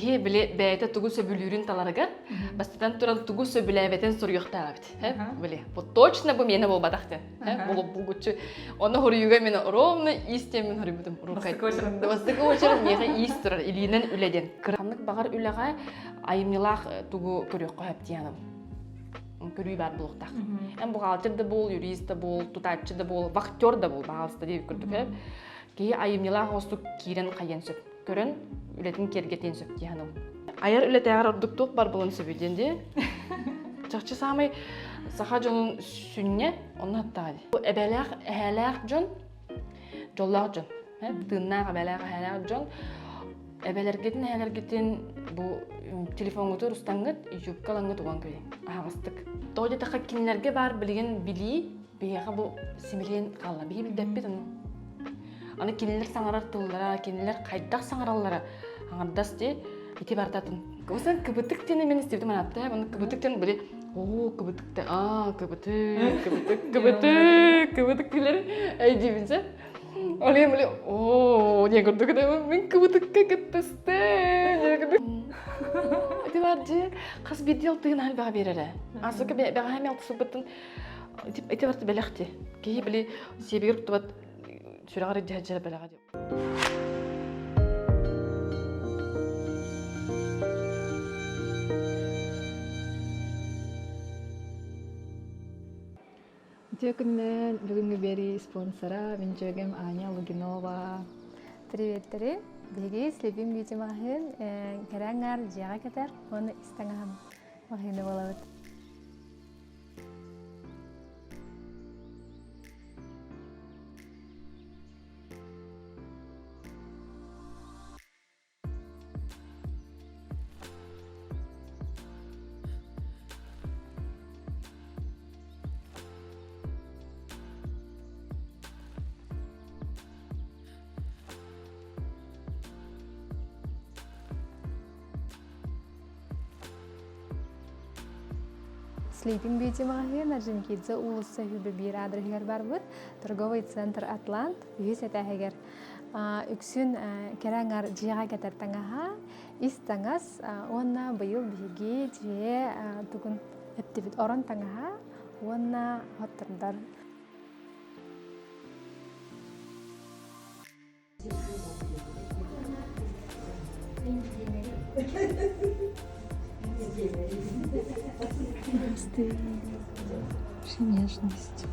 He bile beyte tugu söbülürün talarga, bastıdan turan tugu söbüleveten soruyorlar bit. Bile. Bu точно bu mene bol badaktı. Bu guçu. Onu horuyuga mene ровно истемен horuyudum. Rukay. Vastık oçarım mene истер илинен үледен. Kırhanlık bağır ülega ayımnılaq tugu körüyor koyup diyanım. Körüy бар buluktak. Hem buhalter da bol, yurist da bol, tutatçı da bol, vaktör da bol bağlısta diye kürdük. Ki ayımnılaq ostuk kiren kayen söp. Körün ületin kergeten söp diyanım. Ayar ület ağır orduktuk бар bulun söbüdende. Çakçı samay saha jonun sünne onu hatta. Bu ebelaq ehelaq jon, jollaq jon. Tığınnağı ebelaq ehelaq jon. Ebelergetin ehelergetin bu telefonutu rustangıt, yupkalangıt uğan köy. Ağıstık. Doğru taqa kinlerge bar bilgen bili, biyağa bu similen kalla. Bihi bildeppi tonu. Ana kinler sangarar tıllara, kinler kaydaq sangarallara. Angardas de, iti bartatın. Kıvısan kıbıtık teni men istivdim anapta. Bunu kıbıtık teni böyle, ooo kıbıtık te, kıbıtık bilir. Ay cibinse. Oleh boleh, oh dia kudu kata men kebutukan keteste. Dia kudu. Itu aja, kas video tuh hal bah berada. Asal ke bah hamil tersebutun. Itu berarti belakti. Kih beli sibir tuh sudah ada jajar belakang. Дякую, бүгінгі бері спонсора, мен жөгем Аня Лугинова. Привет, беги, слепим битимахин, керангар, жага кетер, оны истангам. Махины болавыт. Sleeping Beauty магазин Орджоникидзе улуса хүбе бир адресгер барбыт. Торговый центр Атлант үйс этәһегер. Үксүн кераңар жыга кетертаңаха, истаңас онна быйыл биги же тугун эптибит орон таңаха, онна хоттырдар. Вообще нежность.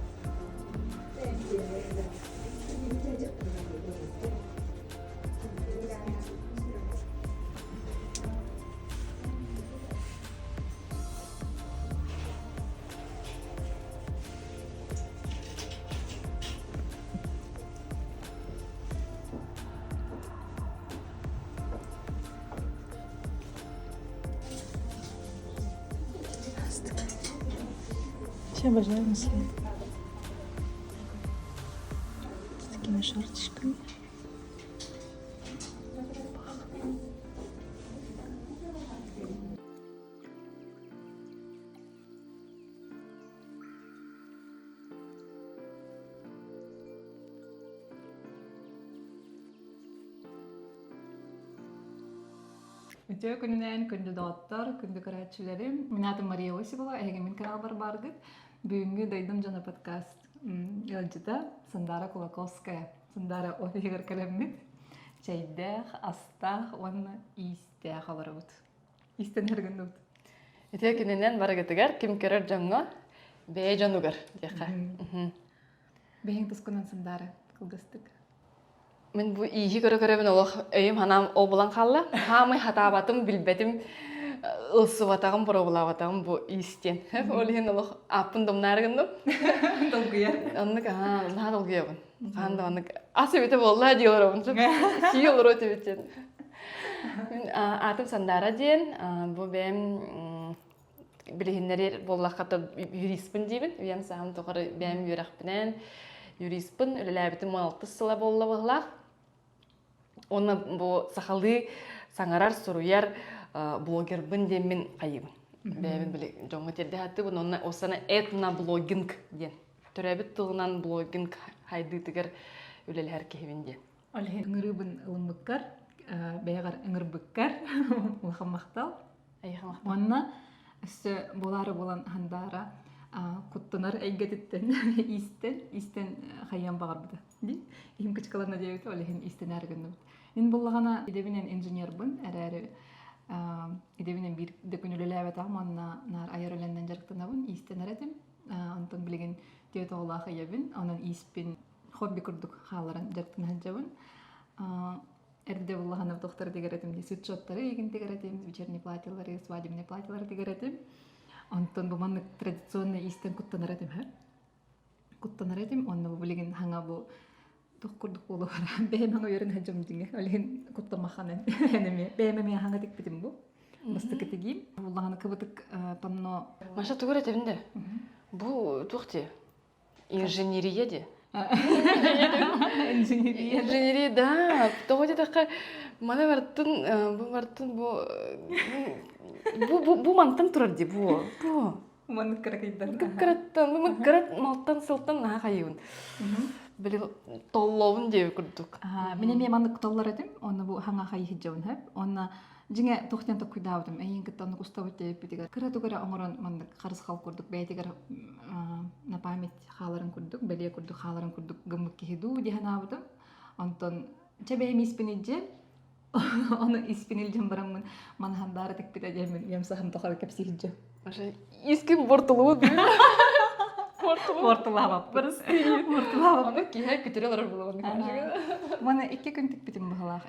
Я обожаю на свет. С такими шортичками. Өтө күннен күндү доттор, күндү көрәтчүләрем. Мен атым Мария Осипова, эгемин канал барбаргыт. Бүгүнкү дойдум жана подкаст. Ялжыта Сандара Кулаковская. Сандара офигер келеммит. Чайдах, астах, онна истях аларабыт. Истен хергендут. Ите киненен барагатыгар ким керер жаңга бе жанугар дияка. Бехин тускунан Сандара кылдыстык. Мен bu iyi körököröbün olaq öyüm hanam o bulan kalla. Hamay hatabatım bilbetim ılsıvatağım probulavatağım bu isten. Olihin olaq apın domnargındım. Dolguya. Anlık ha dolguyabın. Kanda anlık asibete bolla diyorlar onun. Şey olur o tebeten. Atım Sandara diyen bu benim bilehinleri bolla kata yurispin diyebin. Uyam sağım toqarı benim yürekpinen yurispin. Ülelәбітім 16 sıla bolla bağlaq. Оны bu sahalı sangarar soruyar blogger bin demin kayım. Bäbin bile joңa terде hatti bunu ona osana etna blogging den. Törәбит tığınan blogging haydı tiger ülelher kehvinde. Олхин ngırıbın ılımlıkkar бәйгәр ыңырбыккар улахан мактал. Айха Онна өсө болары болан хандара куттанар әйгәтеттен истен хайян багар буда. Ди? Им кычкаларна дебет олehen истен аргынды. Мен буллагана идебинен инженер бун, әрәре идебинен бир декүнүләбәт аманна нар айырыландан жарыктана бун, истен аратым. Антон билеген дебет Аллах ябин, анан испин хобби курдук халарын жарыктана жабын. Эрде буллагана доктор дегеретим, сүтчоттары еген дегеретим, вечерний платьялары, свадебный платьялары дегеретим. Антон бу маннык традиционный истен куттанаратым, ха? Куттанаратым, онна бу билеген ханга бу тохкурдук болу бара. Бәймәңә йөрен хаҗым дигән. Олеген куттамаханын. Энеме, бәймәмә ханга тик битим бу. Бастык тигим. Буллагана кыбытык панно. Маша тугура тебинде. Бу тухти. Инженерия де. Инженерия. Инженерия, да. Тоҕо така мана бартын бу мантан турар ди бу. Маннык каракайдан. Карат малтан сылтан наха хайын. Били толловун деп курдук. Менеме маннык толлар этим, онна бу ханга хай хиҗәүн һәп, онна жиңе тохтан та куйдавдым. Әйин кыттан кустабыт деп битигә. Кыратугара оңорон маннык карыс хал курдук, бәйтигәр на память халарын курдук, беле курдук халарын курдук, гымык киһиду диханабдым. Антон чебе миспинеҗе оны испинилҗем барамын. Манхандары тек бит әҗәмен, ямсахым тохар кепсиҗе. Маша иским бортулуу ди. Бортулава. Бортулава. Аны киһә күтәрәләр булган. Мана 2 көн тик битем баһалах.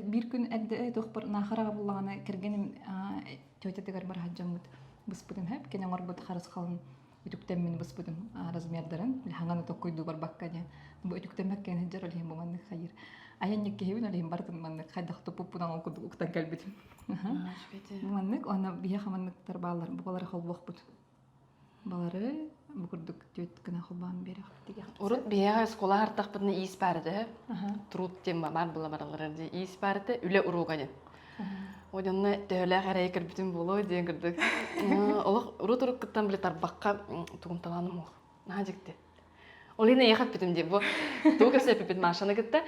Бир көн әдде тохпар нахарага буллагана кергенем тететегәр бар хаҗамыт. Быспытым һәп кенә марбут харыс халын үтүктән мин быспытым размердарын. Ханганы токойду бар бакканя. Бу үтүктән мәккән җар алһым бу манны хайыр. Аян яккәһин алһым бартын манны хадах топуп будан укуктан калбитим. Манны ана бия хаманны тарбалар булар холбох бут. Балары букурдук төт кына хобан берек дигән. Урут бия школа артак битне ис барды. Труд тема бар була баралар ди ис барды үле уруганы. Оянна тәлә гәрәй кирбитим булу дигән кирдик. Аллах урут кыттан биле тарбакка тугымталаным ул. Нәҗикте. Олина яхат битим ди бу. Тугысы бит машина гитте.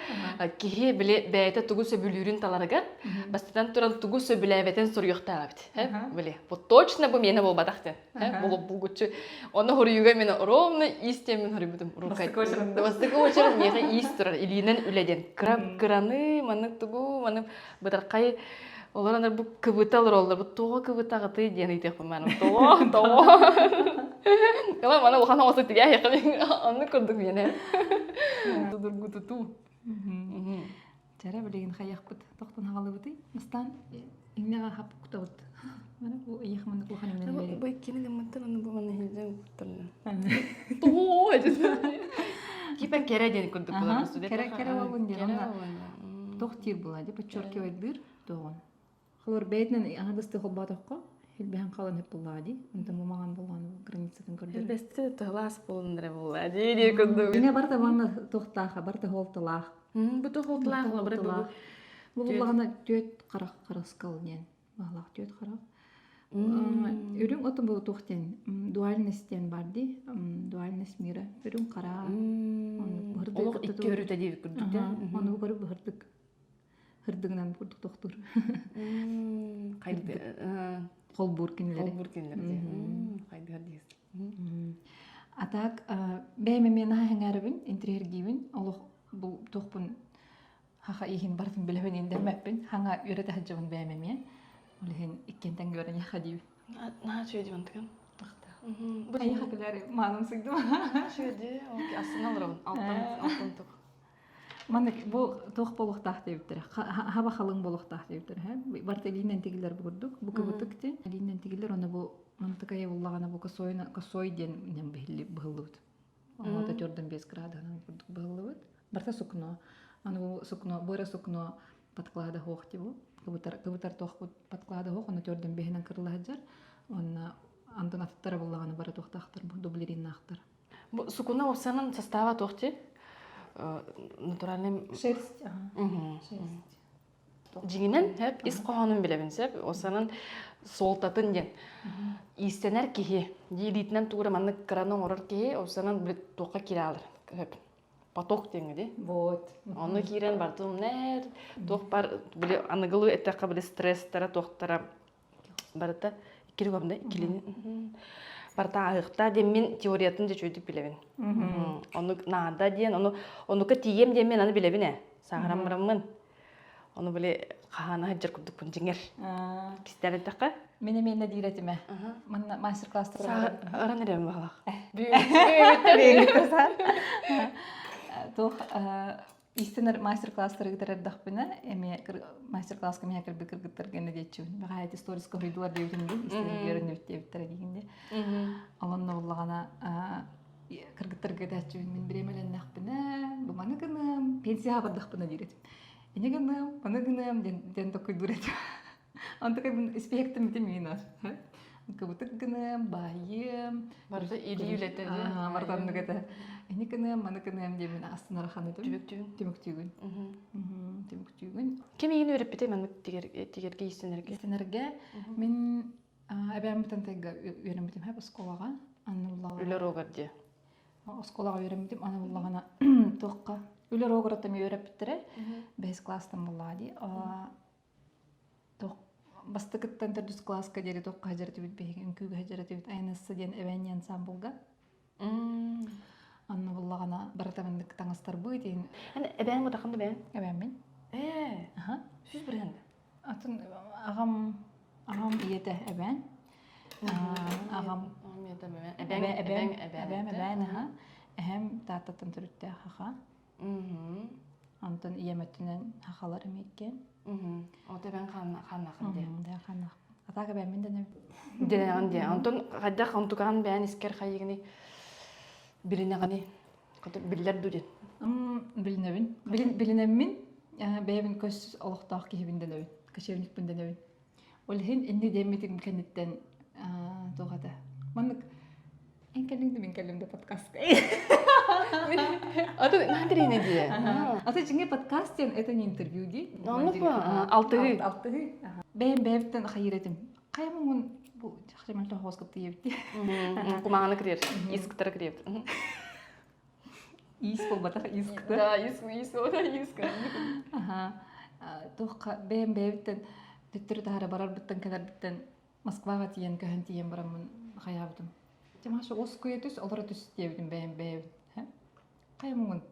Кихи биле бәйте тугысы бүлүрүн таларга. Бастан туран тугысы биләветен сорыйыкта бит. Биле. Бу точно бу менә булбадакты. Бу бугучу. Аны хорыйга менә ровно истемен хорыбытым. Рукай. Бастыгы очар мега истер илинен үледен. Краны, маны тугу, маны бытаркай олар бу кыбыталар олар. Бу тоо кыбытагы дигән итеп мен. Тоо. Кала мана ухана осы тиге якын аны көрдүк мене. Дургуту ту. Тәрә белеген хаяқпыт, тоқтан ағалыбыты, мұстан иңнеға хап күтауыт. Мана бұл ияқманды құлған емнен бері. Бұл кенелі мұттан аны бұл мана хилден күттірді. Тоо әжесі. Кипен кере дені көрдік бұлар студент. Кере болын ден. Тоқтир бұла деп, подчеркивать дыр, тоғын. Қалар бәйтінен ағадысты қолбатыққа, Хилбехан қалан хеп буллади, антам маған булган границадан көрдүр. Хилбесте тылас болындыры буллади диye көрдүк. Дине барта ванна тохтаха, барта холталах. Бу тохталах бир бу. Бу булгана төт караскал ден. Баглах төт карак. Үрүң отун бу тохтен, дуальностьтен барди, дуальность мира. Үрүң кара. Олох икки өрүтө дип көрдүк да. Аны көрүп бырдык. Хырдыгынан көрдүк тохтур. Кайды Холбур кинилери. Кайдыгар дейс. Атак бәймемен хәңәрбин, интерьергибин, олох бу тохпун хаха ихин бартын билебен индермәппин, хаңа үрәтә хаҗабын бәймеме. Олehen иккентен görən яхадив. На чөйди бантыган. Бу яхаклары малым сыгды. Чөйди, окей, асынал рон, алтын тох. Мана бу тох болуктах диптер. Хаба халың болуктах диптер, һә? Барта линен тигелер бурдук. Бу кыбытыкты. Линен тигелер аны бу мантыкая буллагана бу косой ден быһыллыт. Аны да жордан 5 градусдан бурдук быһыллыт. Барта сукно. Аны бу сукно, бора сукно подклада хохти бу. Кыбытар тох подклада хох, аны жордан 5нен кырлаһар. Аны антын аттар буллагана бара тохтахтар бу дублериннахтар. Бу сукуна осанын состава тохти. Натуральный шерсть. Жигинен хеп ис коһанын билебинсеп, осанын солтатын ден. Истенер кихи, дилитнен тугра манны краның орор кихи, осанын бит тока киралар. Хеп. поток теңди. Вот. Оны кирен бартым нер, тох бар биле аныгылы этакка биле стресстара тохтара барата кире гомда килин. Барта айыкта дем мен теориятын же чөйдүк билебин. Оны нада диен, оны ка тием дем мен аны билебине. Сагыраммын. Оны биле кахана хаджар курдук күнжеңер. Кистер этакка. Мен диретиме. Мен мастер-класста Аран эрем багак. Тох истинер мастер-класстар гитердах бина эми мастер-класска мен кирбир киргиттерген дечү. Бага эти сторис коридор дейтинди истинер көрүнүп дептер дегенде. Алонно буллагана киргиттерге дечү мен биремеленнах бина. Бу маны гына пенсия бардах бина дирет. Эне гына маны гына ден токуй дурет. Антка мен спектrum деминас. Кабутык гына байым Барда илиюлете. Мартан гата. Эне гына маны гына демен астына раханы Түбүктүгүн. Түмүктүгүн. Түмүктүгүн. Кем егин өрөп бите мен тигерге истенерге. Истенерге мен абамтан тега үйрөнмөтүм хап школага. Аннуллага. Үлөр огарди. Школага үйрөнмөтүм, аны буллагана токка. Үлөр огоротта мен үйрөп биттере. 5 класстан буллади. Ток бастыкыттан төрдүс класска дери токка хажыртып битбеген, күгө хажыртып айнасы ден эвеньян самбулга. Анны буллагана баратамындык таңастар бу дейин. Аны эбен мутакымды бен. Эвенмен. Аха. Сүз бирен. Атын агам иете эвен. Агам эбен аха. Эһем тааттан төрүттө аха. Антон иеметтинен хахалар эмеккен. Ота бен ханна ханде. Да хана. Атага бен менден. Денеганде. Антон гадда хантуган бен искер хайгыны бирине гани. Кото биллер дүрен. Билинемин. Бэбин көс олохтаах кихибинден өбүн. Кашевник бинден өбүн. Ол хин энди демитик кенеттен тогада. Маннык энкелиңди мен келимде подкастка. Ата нандирене дие. Ата жинге подкастен это не интервью ди. Алты. Бэбтен хайретим. Каймун бу жахриман тохоскып диебти. Кумаганы кирер. Исктер кирер. Ис болбатах исктер. Да, иск. Ага. Тохка бэбтен төттөр тахара барар биттен келер биттен Москвага тиен көһөн тиен барамын хаябдым. Жамашы оскуетүс олора түс диебдим бэб. Каймун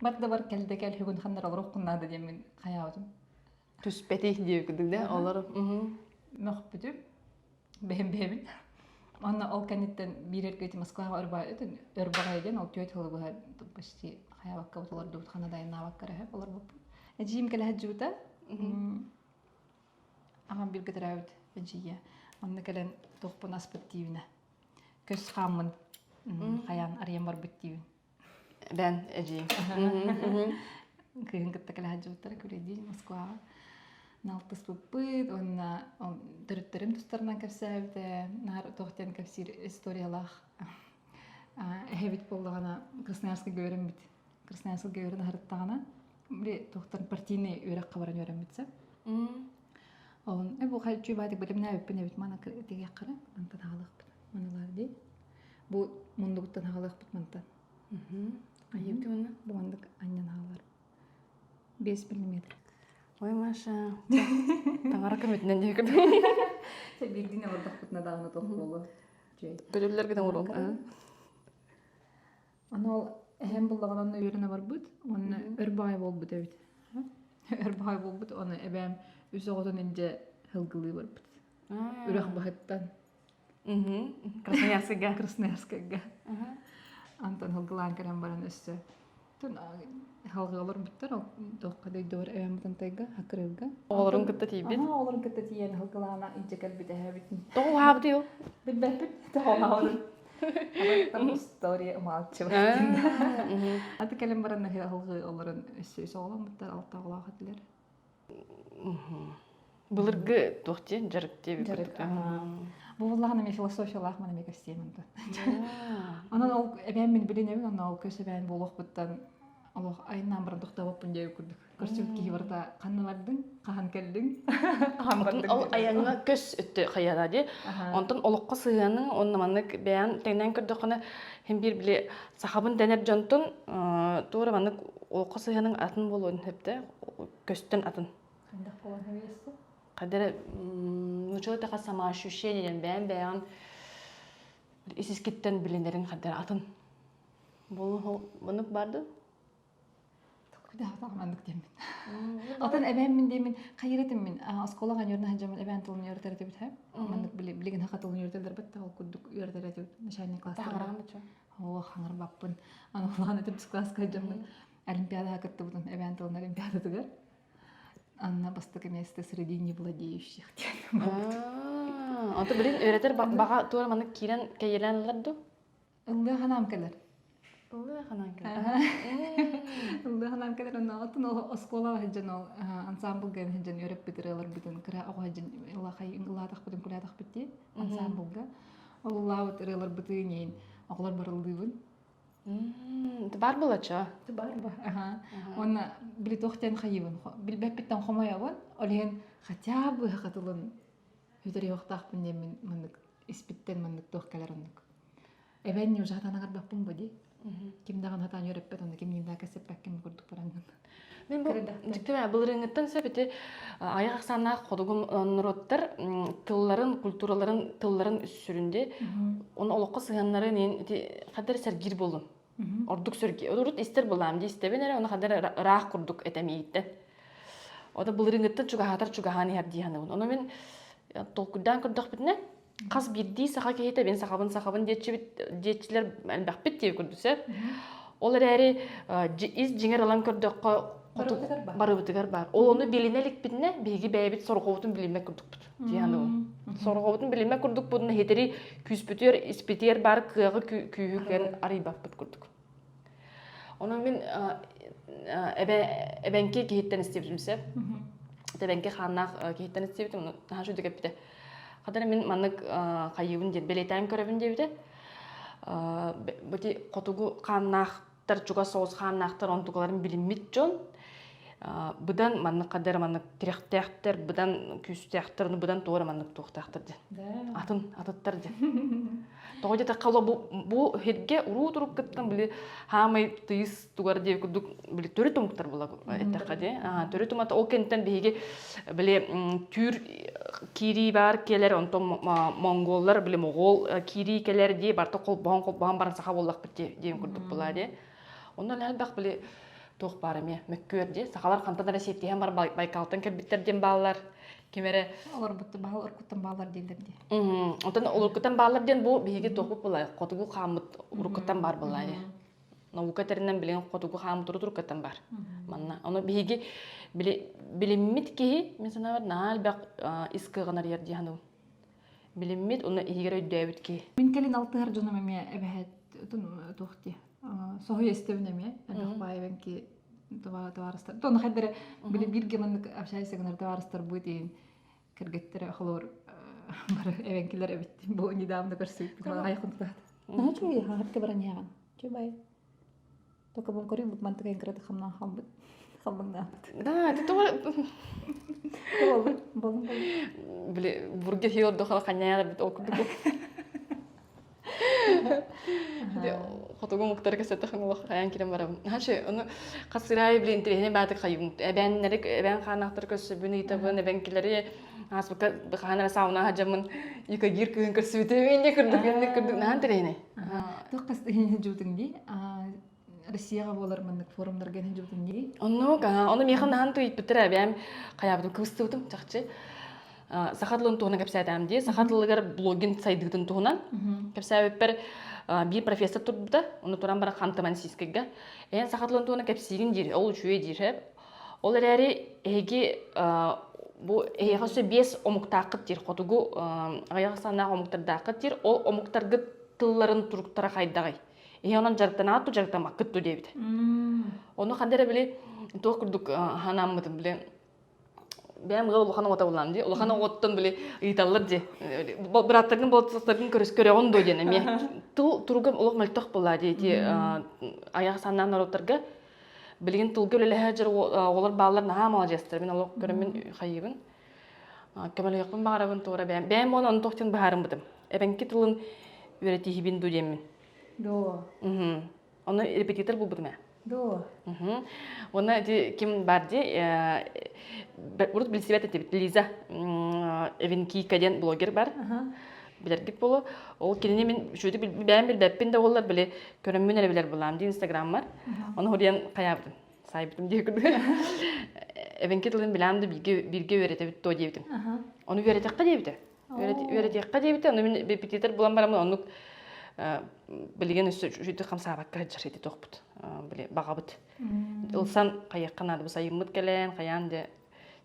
барда бар келде кел хүгүн ханнар олор окуннады демен хаябдым. Түспети диеп кидик да, олар. Мөхбүдүм бэбин. Анна ол канеттен бирерге Москвага өрбага эден ол төт хылы бар почти хаябакка олар дутхана дайнабаккара олар бу. Эжим келе хаджута. Аман бир гетерәүт эжие. Анны келен тохпун аспективне. Көз хамын хаян арыян бар биттивин. Бен эжи. Кыйын кытта келе хаджута күреди Москвага. Налтыс буппыт, онна төрөттөрүм тустарынан кепсәбите, нар тохтен кепсир историялах. Эһебит боллагана Красноярска görен бит. Красноярска görен харыттагана. Бир тохтан партийный үрәк кабаран görен битсе. Он бу халчу бадык билимне өппене бит мана теге кара, антан халык бит. Маналар ди. Бу мундуктан халык бит мантан. Айып туна бу мундук аннан халар. 5 мм. Ой, Маша. Таңара көмөтүнөн дегем. Се бирдине ордак бутна дагына тохболу. Жей. Бөлөлөргө да урун. Аны ол эһем буллаган үйрөнө бар бут. Оны өрбай болбут эбит. Өрбай болбут, аны эбем үсөгөтөн инде хылгылы бар бут. Үрәк бахыттан. Красноярскага. Антон хылгылан керен баран өссө. Тун халгалар буттар ал тохка дейдор эбемтен тега хакырга. Олорун кытта тийбит. Олорун кытта тиен хылгалана инжекел бит эбит. Тоо хабды ю. Билбепит тоолаалын. Абайтан история маачып. Аты келем баран хылгы олорун өссө соолон буттар алтагыла хатылар. Былыргы тохти жарыктеп. Бу буллаганы мен философиялах мана мекастемин. Анан ол эбем мен билинебин, анан ол көсөбен болук буттан Allah ayından barан тохтабаппын деп күрдүк. Көрсөк ки барда каннылардың, кахан келдиң. Кахан Отын ол аяңа көс өттү каяда ди. Онтон олоққа сыяның оннаманнык бәян теңнен көрдөкөнө hem bir bile sahabın dener jontun тура маннык олоққа сыяның атын болуун хепте көстөн атын. Кандай болон хебесте? Кадер нучулы така сама ощущение бәян исискиттен билинерин кадер атын. Болу мынык барды? Куда тагмандык демин. Атын эбен мен демин, кайретим мен. Осколага жөрнө хажамын эбен тылын йөртөр деп бит. Мындык билеген хакатылын йөртөлөр бит, ал кудук йөртөр деп начальник класста. Тагырамычы. О, хаңыр баппын. Аны улан этип класска жамын. Олимпиада кытты бутун эбен тылын олимпиада дигер. Анна бастык месте среди невладеющих. Аты билин öğretir бага тура маны кирен кайеленлерду. Ылды ханам келер. Ылды ханам келер. Ылды ханам келер. Атын оскола хажан ол ансамбл ген хажан өрөп битерелер бүтүн кыра ого хажан илла хай илла так бүтүн куля так битти ансамблга. Олла битерелер бүтүн оглар барылдыбын. Бар булача. Бар ба. Он били тохтен хайыбын. Билбеп биттен хомаябын. Олен хотя бы хатылын Hüderi yoktaqpın demin mındık ispitten mındık tohkalarındık. Eben ne ujatan agar bapun bodi. Kim dağın hatan yörepet onu kim nimda kesip bakkim kurduk paranın. Men bu dikteme bulurungutan sebeti ayak aksana kodugum nurottar tılların, kulturaların, tılların üssüründe onu oloqqa sığanları nen kadar sergir bolun. Orduk sergi. Orut ister bolam di isteben era onu kadar rah kurduk etemiyitten. O da bulurungutan çuga hatar çuga hani her diyanı. Onu men толкудан көрдөх битне каз бирди саха кейте бен сахабын детчилер бакпит деп көрдүсө ол эри из жиңер алан көрдөккө барыбытыгар бар ол ону билинелик битне биги бэбит соргоотун билиме көрдүк бит дияны соргоотун билиме көрдүк бутун хетери күспүтөр испитер бар кыгы күйүген арыйбаппыт көрдүк ону мен эбенки кейттен истебимсе Тәбәнке ханнақ кейттен істебеді, оны нашу дөкеп біді. Қадар мен манық қайыбын дед, белетайым көребін дебіді. Бұти қотуғы ханнақтар, жүға соғыз ханнақтар, он тұғыларын білінмет жон. Бұдан манық қадар манық тіректәқтер, бұдан күстәқтер, бұдан тоғыр манық тоқтақтыр де. Атыттар де. Тоғыда таққала бұл херге ұру тұрып кеттен білі хамай тыйыз туғар деп күдік білі төрі тұмықтар бұла әттіққа де. Төрі тұматы ол кенттен бейге білі түр кири бар келер, онтон монголлар білі моғол кири келер де барты қол бұған барын сақа болақ бітте дейін күрдік бұла де. Ондан әлбақ білі тоқ бары ме, мүккөр де. Сақалар қантан рәсеттейін бар байқалтын кірбіттерден балалар. Кемере олар бутты бал уркуттан балар делдерди. Отан уркуттан баларден бу биге тохуп булай. Котугу хамыт уркуттан бар булай. Наука теринен билен котугу хамыт уркуттан бар. Манна аны биге билиммит ки месена бар наал бак искыгынар ярди хану. Билиммит уны игере дөбүт ки. Мен келин алтыгар жона меме эбехет тохти. Сохой эстебинеме. Бакбайбен ки товарыстар. Тоны хаддер билип бирге мен общайсагынар товарыстар бутин киргеттер холор бар эвенкилер эбит. Бу недавно көрсөйт. Айкынтат. Начу я хатка баран яган. Чубай. Только бон кори бут мантыга инкрат хамна хамбыт. Хамбыңна. Да, ты тоже Бол. Били бургер хиор дохал каняла бит окуду. Хотогу муктарга сетахын улах аян кирен барам. Хачы, аны касырай билен тирехне баатык хайым. Эбеннерик эбен ханактар көсөбүн итабын эбенкилери асбыка ханара сауна хажамын юка гир кыгын көрсөтө менде кырдык нан тирехне. Токкас хин жутунги. Россияга болар мындык форумдар ген жутунги. Оны механ нан туйт битер эбем каябдым кыстыбытым чакчы. Сахатлын туғына кәпсәдәм де, сахатлылығар блогин сайдығын туғынан. Кәпсәбеппер bir профессор тұрды, оны тұран бара қантыман сискігі. Әйін сахатлын туғына кәпсеген дер, ол үшуе дер. Ол әрі әйге әйіға сөй 5 омықтақыт дер, қотығу аяғы санақ омықтардақыт дер, ол омықтарғы тылларын тұрықтара қайдағай. Әйі онан жарықтан атту, жарықтан маққытту дебді. Оны қандары біле, тоқ күрдік ханаммыдым біле, Ben gel ulağına ota bulam di. Ulağına ottan bile италлар di. Birattırın boltsalarının körüskörü onu da diyene. Me turgam ulaq maltaq bula di. Ayağı sandan narotlarga билген тылгы өлеле жер олар балалар наха молодецтер. Мен олық көрөмүн хайыбын. Көмөлө якпын багарабын тура бәм оны оны тоқтен бахарым бытым. Эбенки тылын үйретихибин ду демин. До. Оны репетитор бул бытым. До. Оны ким бар ди, урут билсибет этебит Лиза Эвенки каден блогер бар. Билергит болу. Ол кинене мен шуйду бәм билбеппин да олар биле көрөмүн эле билер булам ди Инстаграм бар. Оны хуриян каябытым. Сайбытым дегүрдү. Эвенки тылын билам да бирге үйретебит то дебитим. Onu öğretecek diyebite. Öğretecek diyebite. Onu repetitor bulan baramı onu bilgen üstü şuydu kamsa bakka jarıdı toqput. Bile bagabıt. Ilsan qayaqkan adı bu sayımıt gelen, qayan de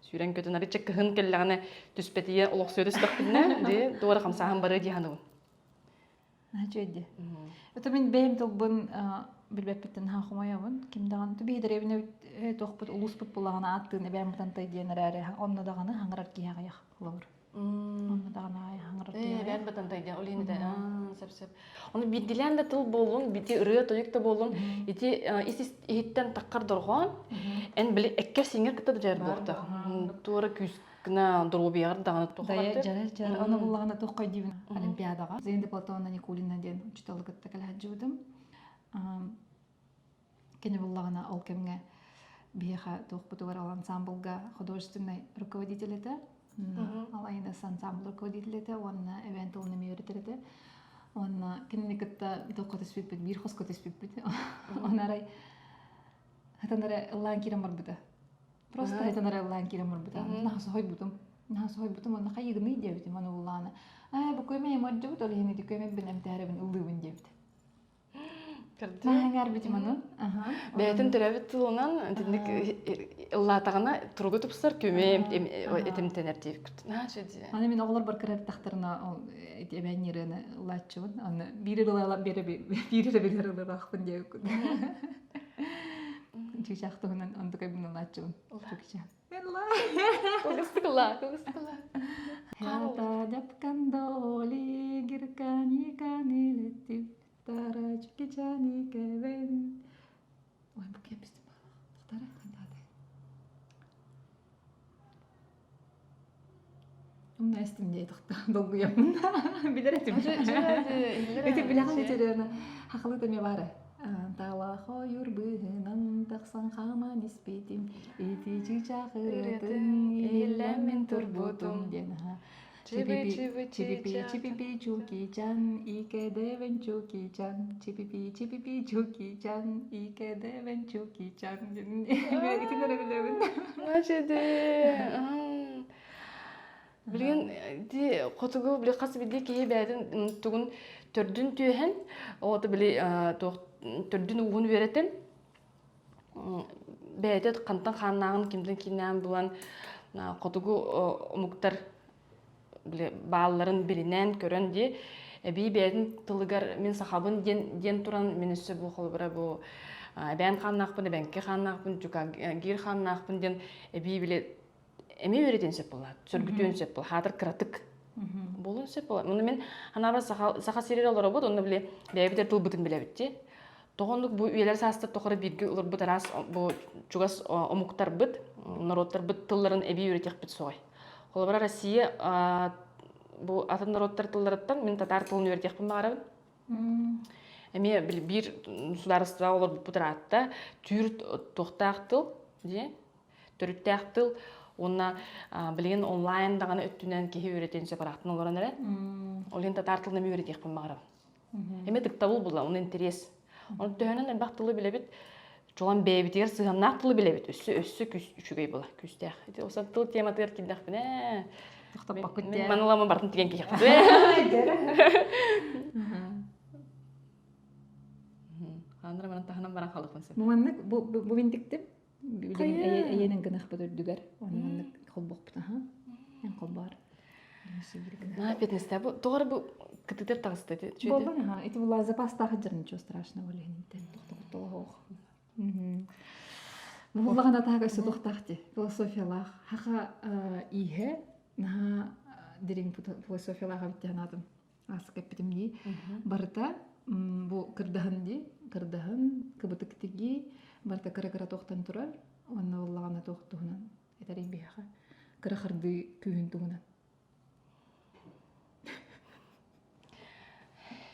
süren kötü nari çek hın kelleğine düspetiye oluq söylüs toqputna de doğru kamsa ham barı dihanı. Hacıydı. Öte ben benim toqbun bilbepitten ha xumayabın. Kim dağın tu bir evine toqput ulus put bulağına attığını ben mutan tay diyener are. Onna dağını hangarar ki yağayaq olur. Onna dağını hangarar ki. Ben batan tay diyen olini de sep. Onu bir dilen de tıl bolun, bir ırıya toyuk da bolun. İti ihitten takkar dorğan. En bile ekker singer kıta da jar dorda. Tuara küs kına duru bir yer dağını toqar. Daya jar ona bulağına toqay dibin olimpiyadaga. Zeynep Platon'la Nikolina diyen uçtalı kıtta kala hacıvdım. Кене буллагына ол кемге биха тоқпутугар ал ансамблга художественный руководитель это. Ал айында ансамбль руководитель это, он эвентуальный миоритер это. Он кене кытта тоқот спиппит, бир хоскот спиппит. Он арай хатанара лан кирам барбыта. Просто хатанара лан кирам барбыта. Нахас хой бутум он хайыгны дебит мана буллана. Бу көйме маджут ол хени көйме бинем тәребин улдыбын дебит. Наханgar битим аны. Бәйтен төрәбит тылынан динник ыллатагына тургы тупсар көмем этемтенер дип күт. Начеди. Аны мен оглар бар кереп тахтарына эбәннерен латчыбын. Аны бире дулалап бире берер рахпын дип күт. Чичахтыгынан аны кайбын латчыбын. Чукча. Элла. Кугыстыла. Хата дапкан доли гиркани канилетип. Тарачки чани кевен. Ой, bu kepsi bak. Tara hadi. Умна истин дей тохта. Долгу ямын. Билер этим. Эти билахан этерена. Хакылы да ме бары. Тала хойур быһынан тахсан хама ниспетим. Эти чичахырытын илемин турбутум дена. Чипипи чуки-чан, ике девен чуки-чан. Чипипи чуки-чан, ике девен чуки-чан. İti de bilemedim. Начеди. Билген ди котугу биле касы биде кие бәдин тугун төрдүн түйен, оты биле төрдүн угун беретен. Бәдет кантан ханнагын кимден кинән булан котугу умуктар биле балларын билинен көрөн ди би бәдин тылыгар мен сахабын ден туран менесе бу холбара бу бән ханнакпын бәнке ханнакпын жука гир ханнакпын ден би биле эме өретенсеп болот сөргүтөнсеп бол хатыр кратык болонсеп болот муну мен анара саха сериалдар бут оны биле бәбитер тылбытын билебит ти тогондук бу үйлер састыр тохора бирге улар бу тарас бу жугас омуктар бит народтар бит тылларын эби өретек бит сой холбара Россия бу атын народтар тылларыттан мен татар тылын өретек бин багарабын эме бир сударства олар бу таратта түр токтак тыл ди төрүттак тыл онна билген онлайн даганы өттүнөн кеһи өретенсе барактын олорун эле олен татар тылын эме өретек бин багарабын эме тыктабыл була он интерес оны төнөн бактылы билебит Чолан бәбитер сыгамнак тылы билебит өссө күчүгөй була күстәк осан тыл тематыр килдек бине Тохтап бакыт дия. Манылама бартын тиген кийек Хандра манан таханан баран халыкын сеп Муаннык бу винтиктеп билген эйенен гынах бөдөрдүгөр. Онуннык колбок бута ха. Эн колбар. на 15 бу тогор бу кытытып тагысты ди Болдун ха. Эти була запаста хаджыр ничего страшного оленинтен. Тохтоктоо. Буллагана тага өсө тохтакти. Философиялах. Хака ихе на дирин философиялага биттен адым. Ас кепитимди. Барыта бу кырдаһынди кырдаһын кыбытыктыги барта кыра тохтан турар онна боллагана тохтуһунан этери биха кыра харды күүн тугунан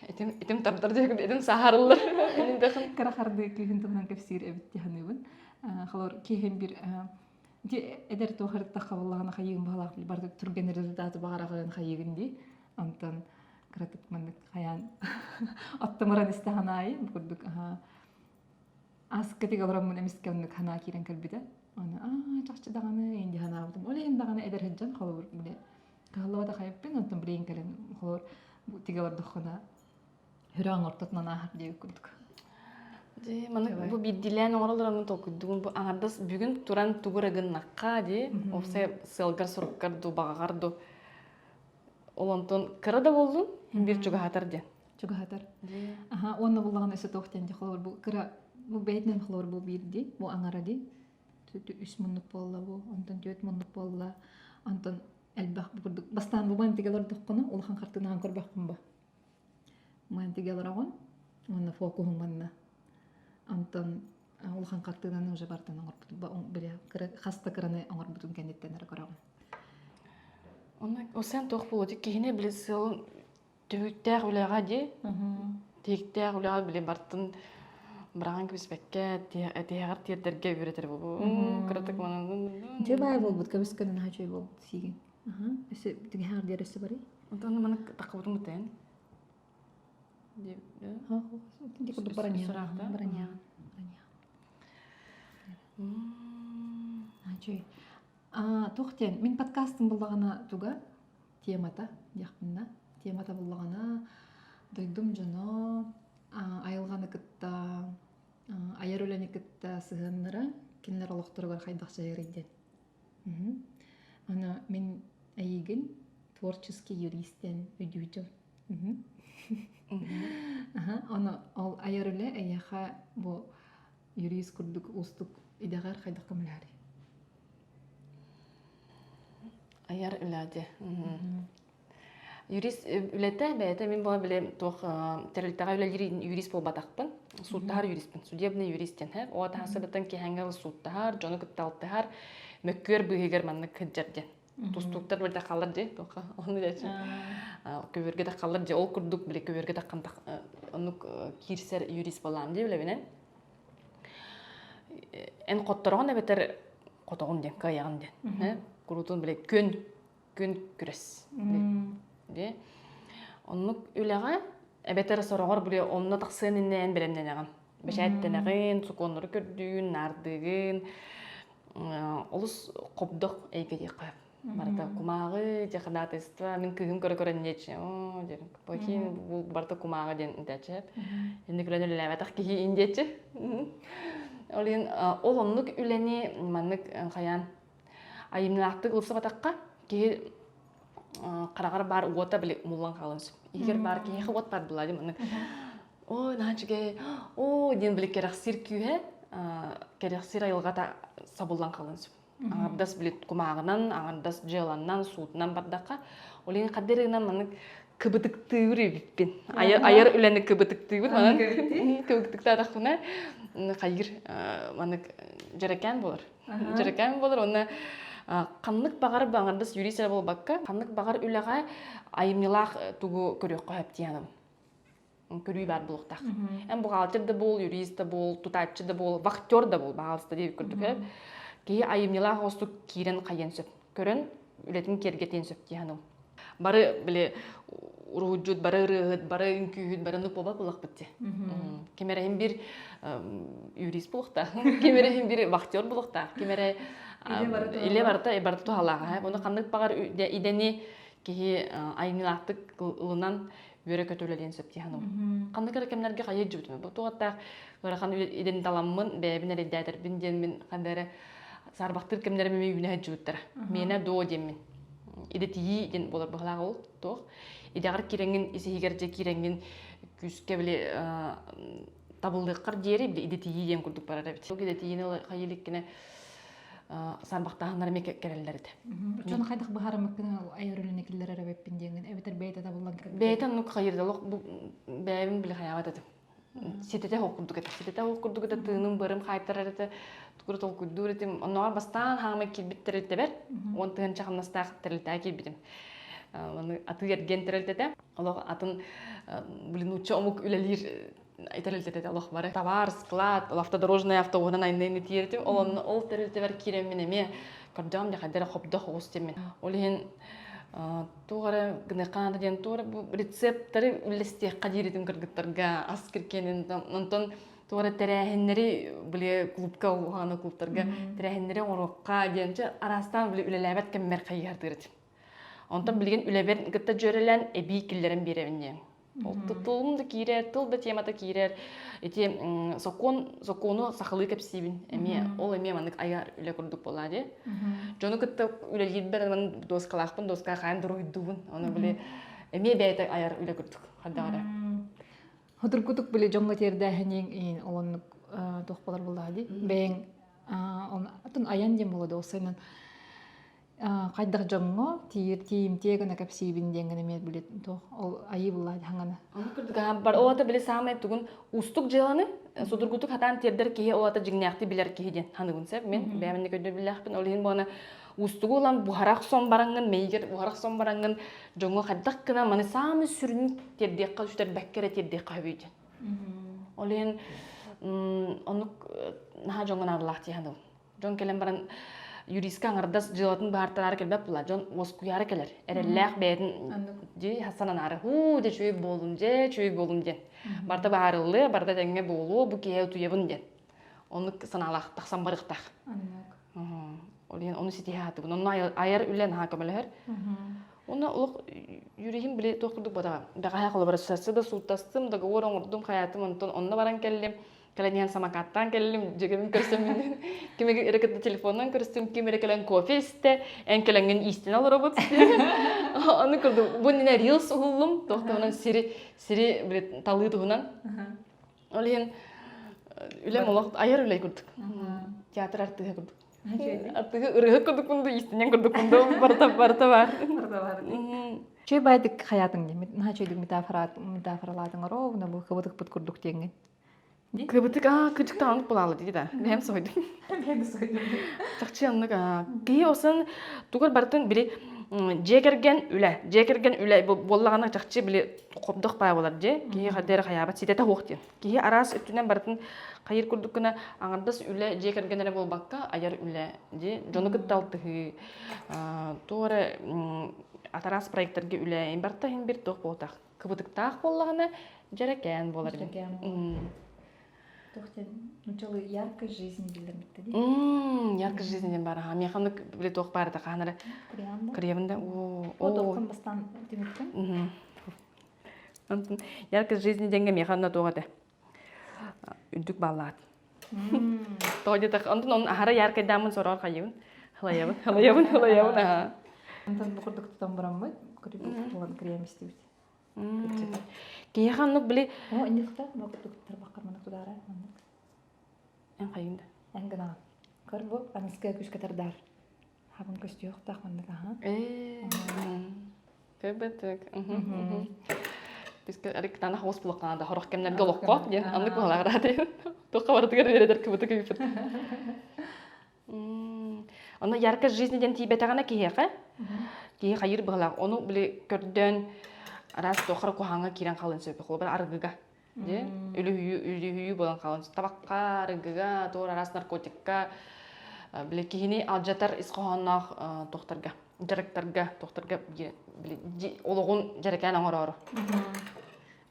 Этим тардар дегин этим сахарлар. Энин дахын кыра харды күүн тугунан кепсир эбитти ханыбын халор киһен бир эдер тохарта хаваллагана хайыгын балак барта тургенер даты багарагын хайыгын ди антан кыратып мандык хаян аттамаран истаханай бурдук ас кетиге олораммын эмискемник хана кирен келбиде аны жакчы даганы энди хана алдым олем даганы эдер хеджан холор биле каллабада хайыппен антан билен келен холор тиге бардыхына хүрәң ортотнан ахар деп күрдүк Ди, маны бу биддилен ораларны токудугун бу аңардас бүгүн туран тугурагын накка ди, опсе сылгар суруккар ду багагар ду. Олонтон кырада болдун, бир чуга хатар ди. чуга хатар онна буллаган эсе тохтен ди холор бу кыра бу бейтнен холор бу бирди бу аңара ди түтү 3 мундук болла бу антон 4 мундук болла антон элбах бурдук бастан бу мен тигелер доккуна улхан картынан көрбөкмүн ба мен тигелер агон онна фокусум манна антон улхан картынан уже бартан оңорбут биле хаста кыраны оңорбутун кенеттен көрөгөн Оны осен тох болду кихине билесел төйттер улага ди. Тектер улага биле бартын браган кибиспекке тегар тердерге үйретер бу. Кыратык манан. же бай болбут кебискенен хачой болбут сиген эсе тиги хар дересе бари Онтон маны такыбырым бутен. Ди. тинди куду барanya Суракта. барanya хачой тохтен мен подкастым буллагана туга темата якында темата буллагана дойдум жана айылганы кытта аяр өлени кытта сыгыннара кинлер олохторгор хайдакча жериден ана мен айыгын творческий юристтен өдүүчүм ана ал аяр өле аяха бу юрист курдук устук идагар хайдаккамлари Аяр үләде. Юрист үләтә бәйті мен бұға білем тоқ тәрілтіға үләлері юрист бол батақпын. Суттағар юристпін, судебный юристтен. Оға тағасы бітін кехәңгіл суттағар, жоны күтталтығар, мөккөр бұғығыр манны күджерден. Тустуктар білді қалыр де, тоқа, оны дәші. Көверге де қалыр де, ол күрдік біле көверге де қандақ, оны кирсер юрист болам де біле бінен. Ән қоттырған әбетер қотағын ден, қаяғын ден. Kurutun bile gün küres de. Onun üleğe ebeter sorular bile onun taksininden bilemden yagan. Beşettenegin, sukonları kördüğün, nardığın, olus kopduk eygedi kayıp. Barta kumağı, cekada testa, min kıyım köre nece. Derim, bakayım bu barta kumağı den dece. Şimdi külen levetak ki indece. Olin olonluk üleni manlık kayan. Айымнақтық ұлсы батаққа кей қарағар бар уота біле мұлан қалынсы. Егер бар кей уот бар бұлады мұны. Ой, нағанчыге, ден біле керақсир күйе, керақсир айылғата сабылан қалынсы. Аңардас біле құмағынан, аңардас желаннан, суытынан бардаққа. Олен қадерігінен мұны кыбытықты үрі біппен. Айыр үләні кыбытықты үр, мұны кыбытықты адақына қайыр мұны жарекән болыр. Жарекән болыр, оны қанлық бағар бағардас юристер бол баққа, қанлық бағар үліға айымнылақ тұғы көрек қойып дейінім. Көрүй бар бұлықтақ. Әм бұғалтыр да бол, юрист да бол, тұтатшы да бол, вақтер да бол, бағалысты деп көрдік. Кей айымнылақ осы кейрен қайын сөп. Көрін үлетін кергетен сөп дейінім. Бары біле ұрғыджуд, бары ұрығыд, бары үнкүйід, бары нүк болба бұлық бітті. Кемерейін бір юрист бұлықта, кемерейін бір вақтер бұлықта, кемерей иле барыта ибарты тухалаға. Оны қандық бағар идені кейі айнылақтық ұлынан өре көтөлелен сөпті ханым. Қандық әрекемлерге қайы жүбітімі. Бұл туғаттақ қан идені таламын бәйбін әрі дәдір бінден мен қандары сарбақтыр кемлеріме үйіне жүбіттір. Мені до демін. Иде тиі ден болар бұғылағы ол тоқ. Идеғар кереңін, исегерде кереңін күске біле табылдыққар дері біле иде тиі ден күрдік барар әбіт. Иде тиіні қайыліккені сарбақтағанлар меке керелерді. Жон қайдақ бұхары мүмкін айыр өліне келдер әрі бәппен деңін. Әбетер бәйті табылған керелер. Бәйті мұқ қайырды. Бәйбін біле қаяғат әді. Сетете хокурдук это тыным бырым хайтарарыты tukuru tol kuddur etim onnoğa bastan hangma kilbitterildi ber. On tığın çağımnasta aktarıldı kilbitim. Onu atı yergen terildi. Allah atın блин чомук ülelir ителилди Allah бары. Товар, склад, автодорожная автоугынан айнайны тиерди. Ол теrildi бер киремин эме. Кардам дехадер хопда хостемен. Олин тугара гнекана ден тугара рецепттары үлестек кадиритим кыргыттарга ас киркенин онтон тугара терехиннери биле клубка ухана клубтарга терехиннери орокка денче арастан биле үлелебет кеммер кайгардырыт. Онтон билген үлебер гытта жөрелен эби киллерин беребинне. Тулумды кирер, тулда темата кирер. Эти закону сахалы кепсибин. Эме ол эме манык аяр үле курдук болады. Жону гытта үлелид берен доскалакпын, доска кайын дуруйдубун. Аны биле эме бейте аяр үле курдук. Хадагара. Хотуркутук биле жонго тердехинин олонук тохпалар булады. Бең атын аян дем болду осайнан. Кайдак жонго тиим тегene кепсибин деңгене мет билет то ол айы булады хангана. Аны бар оата биле самай тугун устук жыланы судургутук хатан тердер кие оата жигнякты билер киеден ханыгын сеп мен бәменде көдө билахпын олин бона устугу улан бухарак сон барангын мейгер бухарак сон барангын жонго кайдак кына маны самы сүрүн тердек калыштар беккере тердек кабыйден. Олин онук наха жонгон арлахти ханым. Жон келен баран юристка аңардас жылатын бартарары келбеп була. Жон оскуяры келер. Эрелләк бәдин ди хасананары. Ху де чөй болум же. Барта баарылы, барта теңге болу, бу кие туебун ден. Оны саналак таксан барыктак. Олен оны сити хаты. Оны аяр үлен ха көмөлөр. Оны улук юригим биле токурдук бада. Дагая кылы барысасы да султастым, договор оңурдум хаятым, онны баран келдим. Калениан самокаттан келдим, жегемин көрсөм. Кимеге эрекетте телефондан көрсөм, кимеге келен кофе исте, энкеленген истин ал робот. Аны көрдүм. Бу нене рилс уллум, токтонан сири биле талы тугунан. Олен үлем олок аяр үлей көрдүк. Театр артыга көрдүк. Артыга ырыга көрдүк мунду истинен көрдүк мунду барта бар. Чөй байдык хаятың дейм. Наха чөйдүк метафоралардың ровно бу кыбытык бут курдук деген. Кыбытык кычыкта анык булалы дейді да. Бем сойдум. Чакчы аннык кии осын тугар бартын бири жекерген үле боллагана чакчы били копдук бай болар же. Кии хадер хаябат ситете хокти. Кии арас үтүнөн бартын кайыр курдукуна аңардас үле жекергенере болбакка аяр үле же. Жону кытталтыгы тугара атарас проекттерге үле барта хин бир ток болтак. Кыбытыктаак боллагана жерекен болар. Тохтен, начало яркой жизни билермитте ди. Яркой жизни бар. Мен ханык биле тох бар да ханары. Кремда. О, тохтан бастан демектен. Антын яркой жизни денге мен ханна тогады. Үндүк баллат. Тоде так антын он ахара яркой дамын сорор кайын. Халаябын. Антын бу курдуктан бараммы? Крем истебит. Кияханнык биле. О, индикта нокуттар баккарманы тудара. Эн кайында. Энгана. Көрбү, аныска күшкәтәрдәр. Хабын көстү юк та ханны ха. Көбөтөк. Бизге арыктан хос булакканда хорох кемнерге локко, ден аны кулагара ди. Тока бардыгар бередер көбөтөк үпөт. Аны яркой жизни ден тибетагана кияка. Кия хайыр быгала. Оны биле көрдөн арас тохар куханга кирен калын сөпө кылып аргыга. Де, үлү болан калын. Табакка, аргыга, тоор арас наркотикка, биле кихини алжатар исхоннах тохтарга, тохтарга биле ологун жарекан аңорор.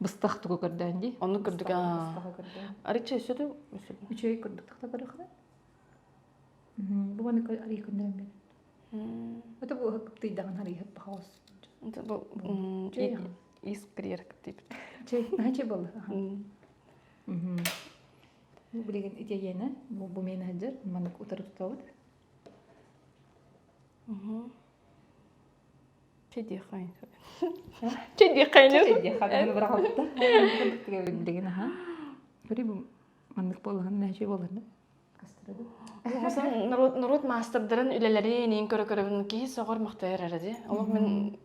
Быстак тугу көрдөн ди. Оны көрдүк. Ариче сөтү. Үчөй көрдүк такта барыхна. Бу маны ари көндөрөм мен. Это бу тыйдаган ари хеп хаос. Это был искрер тип. Чей был? Билеген итегене, бу мен хаджар, маны утырып тутабыт. Чеди хайын. Чеди хайын барахатта. Билеген ха. Бери бу мандык болган нәче болган. Кастырды. Mesela narod masterların üleleri neyin körü ki soğur muhtemelen herhalde. Allah men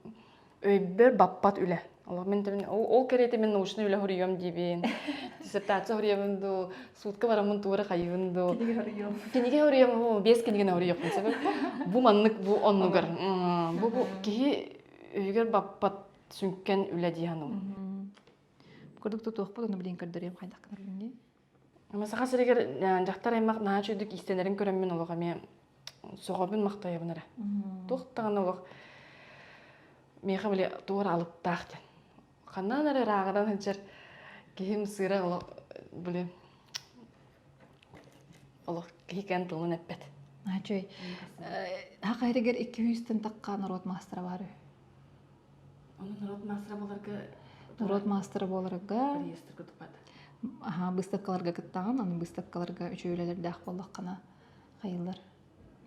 öber bappat üle. Allah men tabii o kerete men uçunu üle huriyom dibin. Диссертация хорьябынду, сутка барамын тура хайыбынду. Киги хорьём. Кенеге хорьям, без кенеген хорьяпын себеп. Бу маннык, бу оннугар. Бу киһи үйгер баппат сүнкен үле диһаным. Көрдүк тутук bunu билен көрдөрөм кайдак кыргынне. Масаха сирегер жактар аймак наачудук истенерин көрөммүн олуга мен соғобын мактаябынара. Туктаган олуг меха биле тура алып таахтен. Кандан ары рагыдан ханчар ким сыра олуг биле олуг кикен тылын эппет. Ачой. Хакайрыгер 200-тен такка народ мастера бар. Оны народ мастера боларга Народ мастера боларга, реестр кутупат. выставкаларга кыттаган, аны выставкаларга үчөйлөлөрдө ак боллаккана кайылар.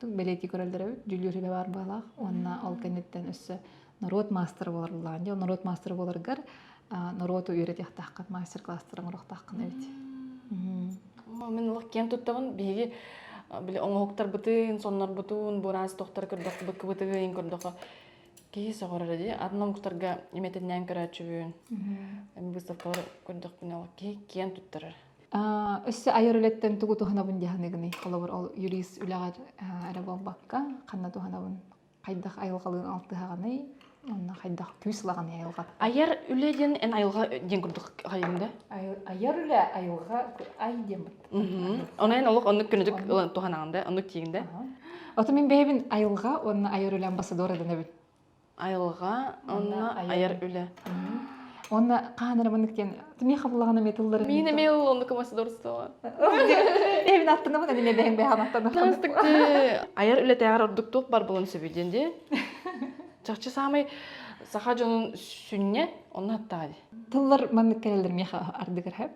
Тук белети көрөлдөр, жүлүрүбө бар балак, онна ал кенеттен өссө народ мастера боларлар. Же народ мастера боларгар, народу үйрөтөктаккан мастер-класстарын урактаккан эбит. Мен олуг кен туттабын биги биле оңоктар бытын, соннор бутун, бурас токтор көрдөх, быкы бытыгын көрдөх. Кии согорор ди, адномуктарга эметеннен көрөчүбүн. Выставкалар көрдөх бинала кен туттарар. Өссө айырылеттен тугу туханабын жаһаныгыны. Колобор ол юрист үлагар арабал бакка, канна туханабын кайдак айылгалыгын алтыганы, онна кайдак күслаган айылга. Аяр үледен эн айылга ден көрдөх кайымда. Аяр үле айылга ай демит. Онен олуг оннук күнүдүк туханаганда, оннук тигинде. Ото мен бебин айылга, онна аяр үле амбассадор эденебит. Айылга, онна аяр үле. Онна каанырмындыктен тими кабылганы металлар. Мен эмел оннук амбассадорство. Эбин аттыны бу эме бең бең аттыны. Тастыкты аяр үле тагар ордуктук бар болон сөбүлденди. Чакчы самый саха жонун сүнне онна аттади. Тыллар мандык келелер меха ардыгар хеп.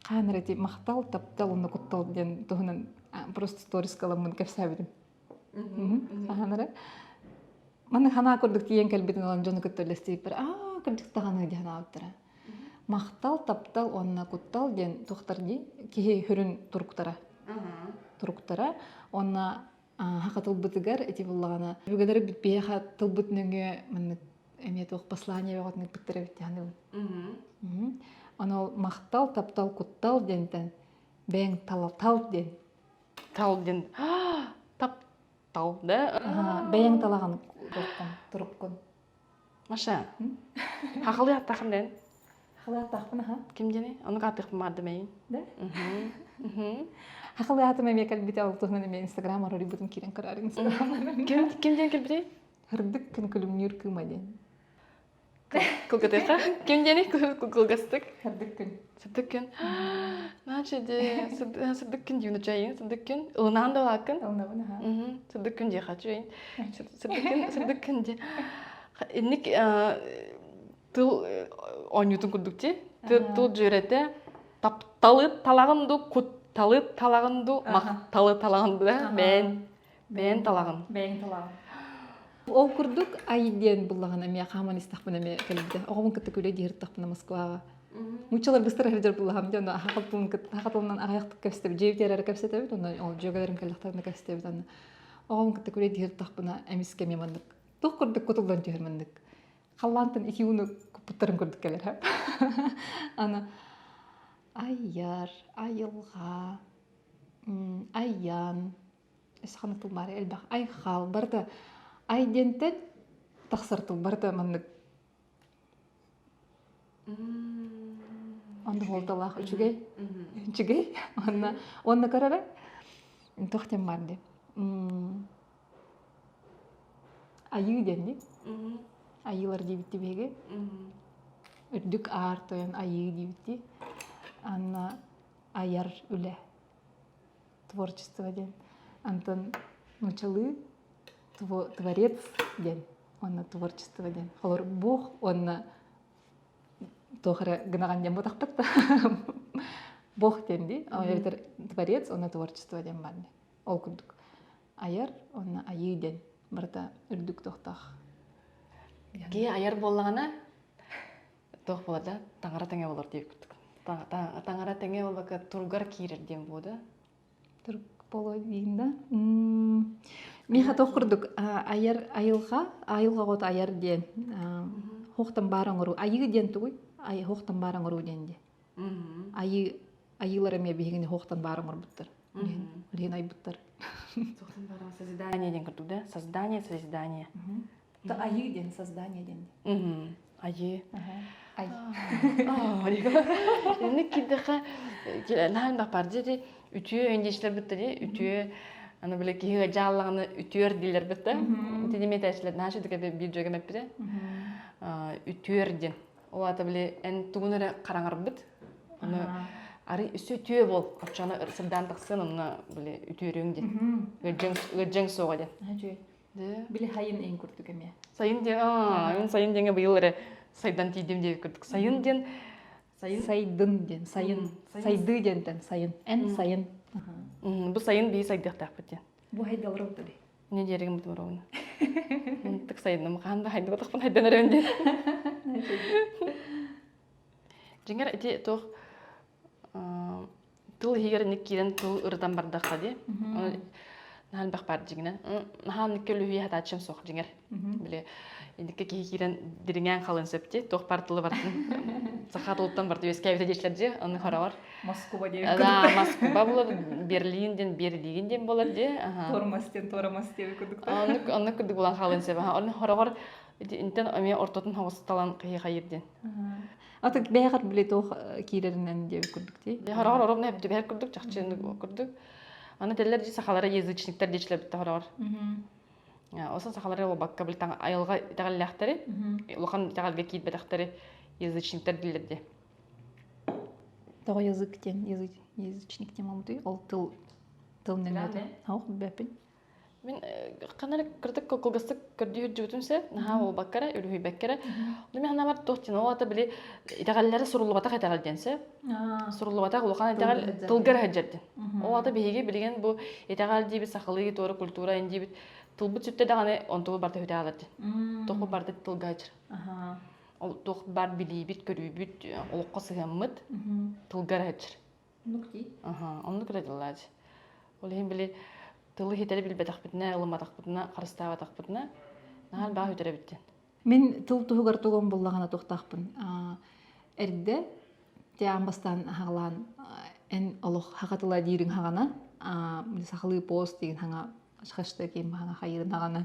Каанырыти мактал таптал онна куттал ден тухунан просто сторис каламын кепсабидим. Кааныры. Маны хана көрдүк тиен келбитин алан жону көттөлөстүп бир көрдүк таганы жана аттыра. Мактал таптал онна куттал ден тухтар ди кихи хүрүн туруктара. Туруктара онна хакатыл бытыгар эти буллагана. Бүгөдөр битпей хатыл бытныңы маны эме тох послание багатны биттереп тяны. Аны мактал таптал куттал дентен бең тал ден. Тал ден. Таптал, да? Бең талаган туруккун. Маша. Хакылы аттакын ден. Хакылы аттакын ха? Ким дене? Аны каттык барды мен. Да? Хакылы аттым эме келбите алыптын эме Инстаграм арары бутун кирен карарын. Ким ден келбите? Хырдык күн күлүмнүр кымаден. Кылгатыка? Ким дене кылгастык? Хырдык күн. Сыдык күн. Значит, сыдык күн дюна чайын, сыдык күн. Ылнан да лакын. Алнабын ха. Сыдык күн де хачуин. Сыдык күн де. Инник тыл онютун курдукчи. Тыл жөрете тапталы талагынду, кутталы талагынду, макталы талагынду да. Мен талагын. Бең талагын. Ол курдук айден буллаган эме хаманистахпын эме келди. Огон кытты күлө диртахпын Москвага. Мучалар быстро хәдер буллаган жана хакатылынан аяктык кепстеп, жевтерер кепстеп, онда ол жөгөлөрүн келдактарына кепстеп, аны огон кытты күлө диртахпын эмиске мемандык. Тук курдук котулдан жөрмөндүк. Халлантын 2 уну куптарын көрдүк келер. Аны айяр, айылга, айян, эсханытыл бар элбак, айхал барда айдентен таксыртыл барда мандык. Онда болдалах үчүгей, онна карара тохтем барды. Айы денди. Айылар дебитти беге. Үрдүк аар тоян айы дебитти. Анна аяр үле. Творчество ден. Антон мучалы творец ден. Онна творчество ден. Холор бог, онна тохара гынаган ден ботактыкта. Бог денди. Аяр творец, онна творчество ден барды. Ол күрдүк. Аяр, онна айы ден. Барда үрдүк тохтах. Ки аяр боллагана тох болада, таңара теңе болор деп күттүк. Таңара теңе болбака тургар кирер дем болду. Турк боло дейинда. Миха тох курдук. Аяр айылга гот аяр ден. Хоктан баран уру. Айы ден тугуй. Ай хоктан баран уру денди. Айылар эме бигине хоқтан барыңар буттар. Лен айбыттар. Соқтан бара созидание ден кірдік, да? Создание, созидание. Та айы ден, создание ден. Айы. Ай. Енді кидіға, нағын бақпар деді, үтіе өндешілер бітті де, үтіе, аны біле кейіға жаллағыны үтіер дейлер бітті. Тедеме тәшілер, нашы дігі бір жөге мәп біде. Үтіер ден. Ол аты біле, ән тұғыныры қараңар біт. Ары үсі үтіе бол, отчаны сырдандықсын, оны біле үтіер өңде. Өджен соға ден. Биле хайын эң күрдүк эме. Сайын ден, мен сайын денге бұйылыры сайдан тейдем деп көрдік. Сайын ден, Сайдын ден, сайын. Сайды дентен, сайын. Ән сайын. Бұл сайын бейі сайдықтақ бітен. Бу хайдалар олды. Не дерегім бұтым ұрауыны. Тік сайдым, қанды хайды бұтықпын хайдан өрен ден. Жеңер әте тоқ тыл егер неккерен тыл ұрыдан бардаққа де. Нахал бақ бар жеңіне. Нахал неккер лүйе хатачым соқ жеңер. Біле, едікке кейкерен деріңен қалын сөпте. Тоқ бар тылы бартын. Сақатылыптан барды өз кәйбеті дешлер де, оны қарауар. Москва деп. Да, Москва болады, Берлинден, Берлигенден болады де. Торамас деп күрдүк. Оны күрдік болан қалын сөп. Оны қарауар, интен өме ортотын хауысталан қиыға ерден. Аты бәғар біле тоқ кейлерінен деп күрдік де. Қарауар оробны әпті бәр күрдік, жақчыны күрдік. Аны тәлілер де сақалары езічниктер дешлер бітті қарауар. Осын сақалары ол баққа білтен айылға тәғаліләқтері, ұлған тәғалға кейт бәтәқтері язычниктер дилерде. Тоға языктен, язычниктен мамды, ол тыл нәмеді. Ауқ бәпін. Мен қанары кірдік қылғыстық көрді үрді наға ол баққара, үрі бәккара. Оны мен ғана бар тоқтен, ол аты біле итағалілері сұрулы батақ етағалденсе. Сұрулы батақ ұлған етағал тылғыр әджерден. Ол аты бейге білген бұл етағал дейбі сақылығы торы культура ендейбі тылбыт сүтті дағаны онтығы барда өтағаларды. Тоқы барды тылға әджер. Ол тоқ бар білейбіт, көрейбіт, олыққа сығамыд тылғыр әджер. Нүкті? Оны көреді ол біле тылы хетері білбетақ бітіне, ұлыматақ бітіне, қарыстағатақ бітіне, нағал баға өтері біттен. Мен тыл тұғығар тұғын болағына тоқтақпын. Әрді, тәғын бастан хағылан ән олық хақатыла дейрін хағана, сақылы пост деген хаңа шықышты кейін хаңа қайырын хағана.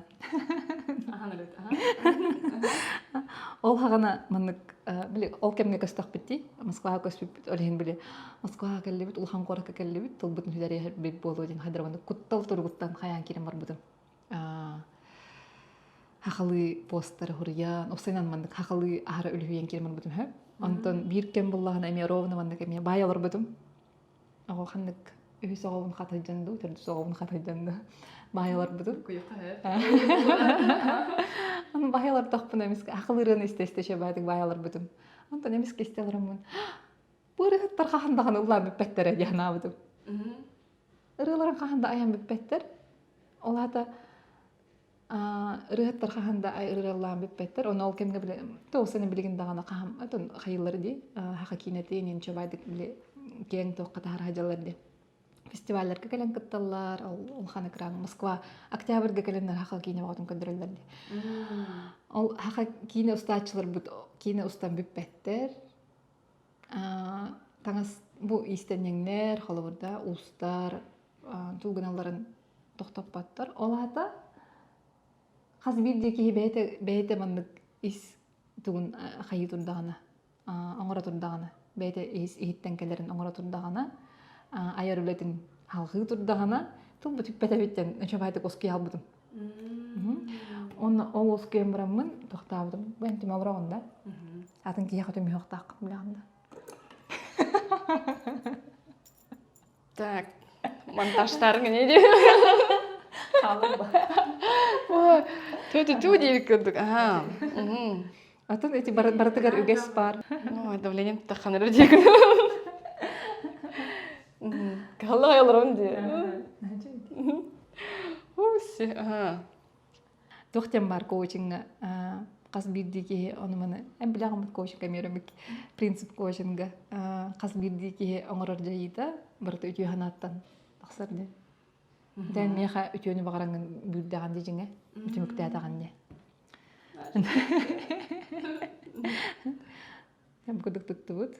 Ол хағана мұнық, ол кәмге көстақ бітті, Москваға көспіп біт, олеген біле, Москваға кәлі біт, ұлхан қораққа кәлі біт, тұл бұтын хүдәрі бет болу деген қайдырғанды құттал тұрғыттан қаян керем бар бұдым. Хақылы посттары хұриян, осайнан мұндық хақылы ағара үлхүйен керем бар бұдым. Онтон бір кәм болағын әме ровны мұндық әме бай алыр бұдым. Оғы қандық өй соғауын қатай жанды, түрді соғауын қатай жанды. Байалар бұдым. Аны байалар тақпын әмеске, ақылырын істе-істеше байдық байалар бұдым. Онтан әмеске істелерім мұн. Бұл ұрығыттар қағындағын ұллан бүппеттер әді яна бұдым. Ұрығыларын қағында аян бүппеттер. Ол ата ұрығыттар қағында ұрығылан бүппеттер. Оны ол кемге біле, тоғысыны білген дағана қайылары де, хақа кейнеті ененші байдық біле кең тоққа тағар хажалар де. Фестивальлерге кәлен кытталар, ол ханы кран Москва, октябрьге кәленнер хақа кейне вағытын көндірелерді. Ол хақа кейне ұстатчылар бұд, кейне ұстан бүппеттер. Таңыз бұл истеннеңнер, қалы бұрда, ұстар, тұлғыналарын тоқтап баттар. Ол ата қаз бірде кейі бәйті маңдық ис тұғын қайы тұрдағына, оңыра тұрдағына, бәйті ис ехеттен кәлерін оңыра тұрдағына, айар үлетін халқы тұрдағына, тұл бұт үппәтәбеттен өшабайды қосқи албыдым. Оны ол қосқиын бұрамын, тоқтабыдым. Бән түмі бұрағында. Атын кейі қөтімі оқтақ білағында. Так, монтажтарың не де? Қалым ба. Ту дейбік көрдік. Атын әті баратығар үгес бар. Давлением таққаныр дейгін. Қалай алырым де. Өсі. Тоқтен бар коучинга қаз бірдеге оны мұны әм білағымыз коучинга мерімік принцип коучинга қаз бірдеге оңырар жайыда бірді өтеу ханаттан тақсар де. Дән меха өтеуіні бағараңын бүрдіған де жіңе, өтемікті әтаған де. Әм күдік тұтты бұд.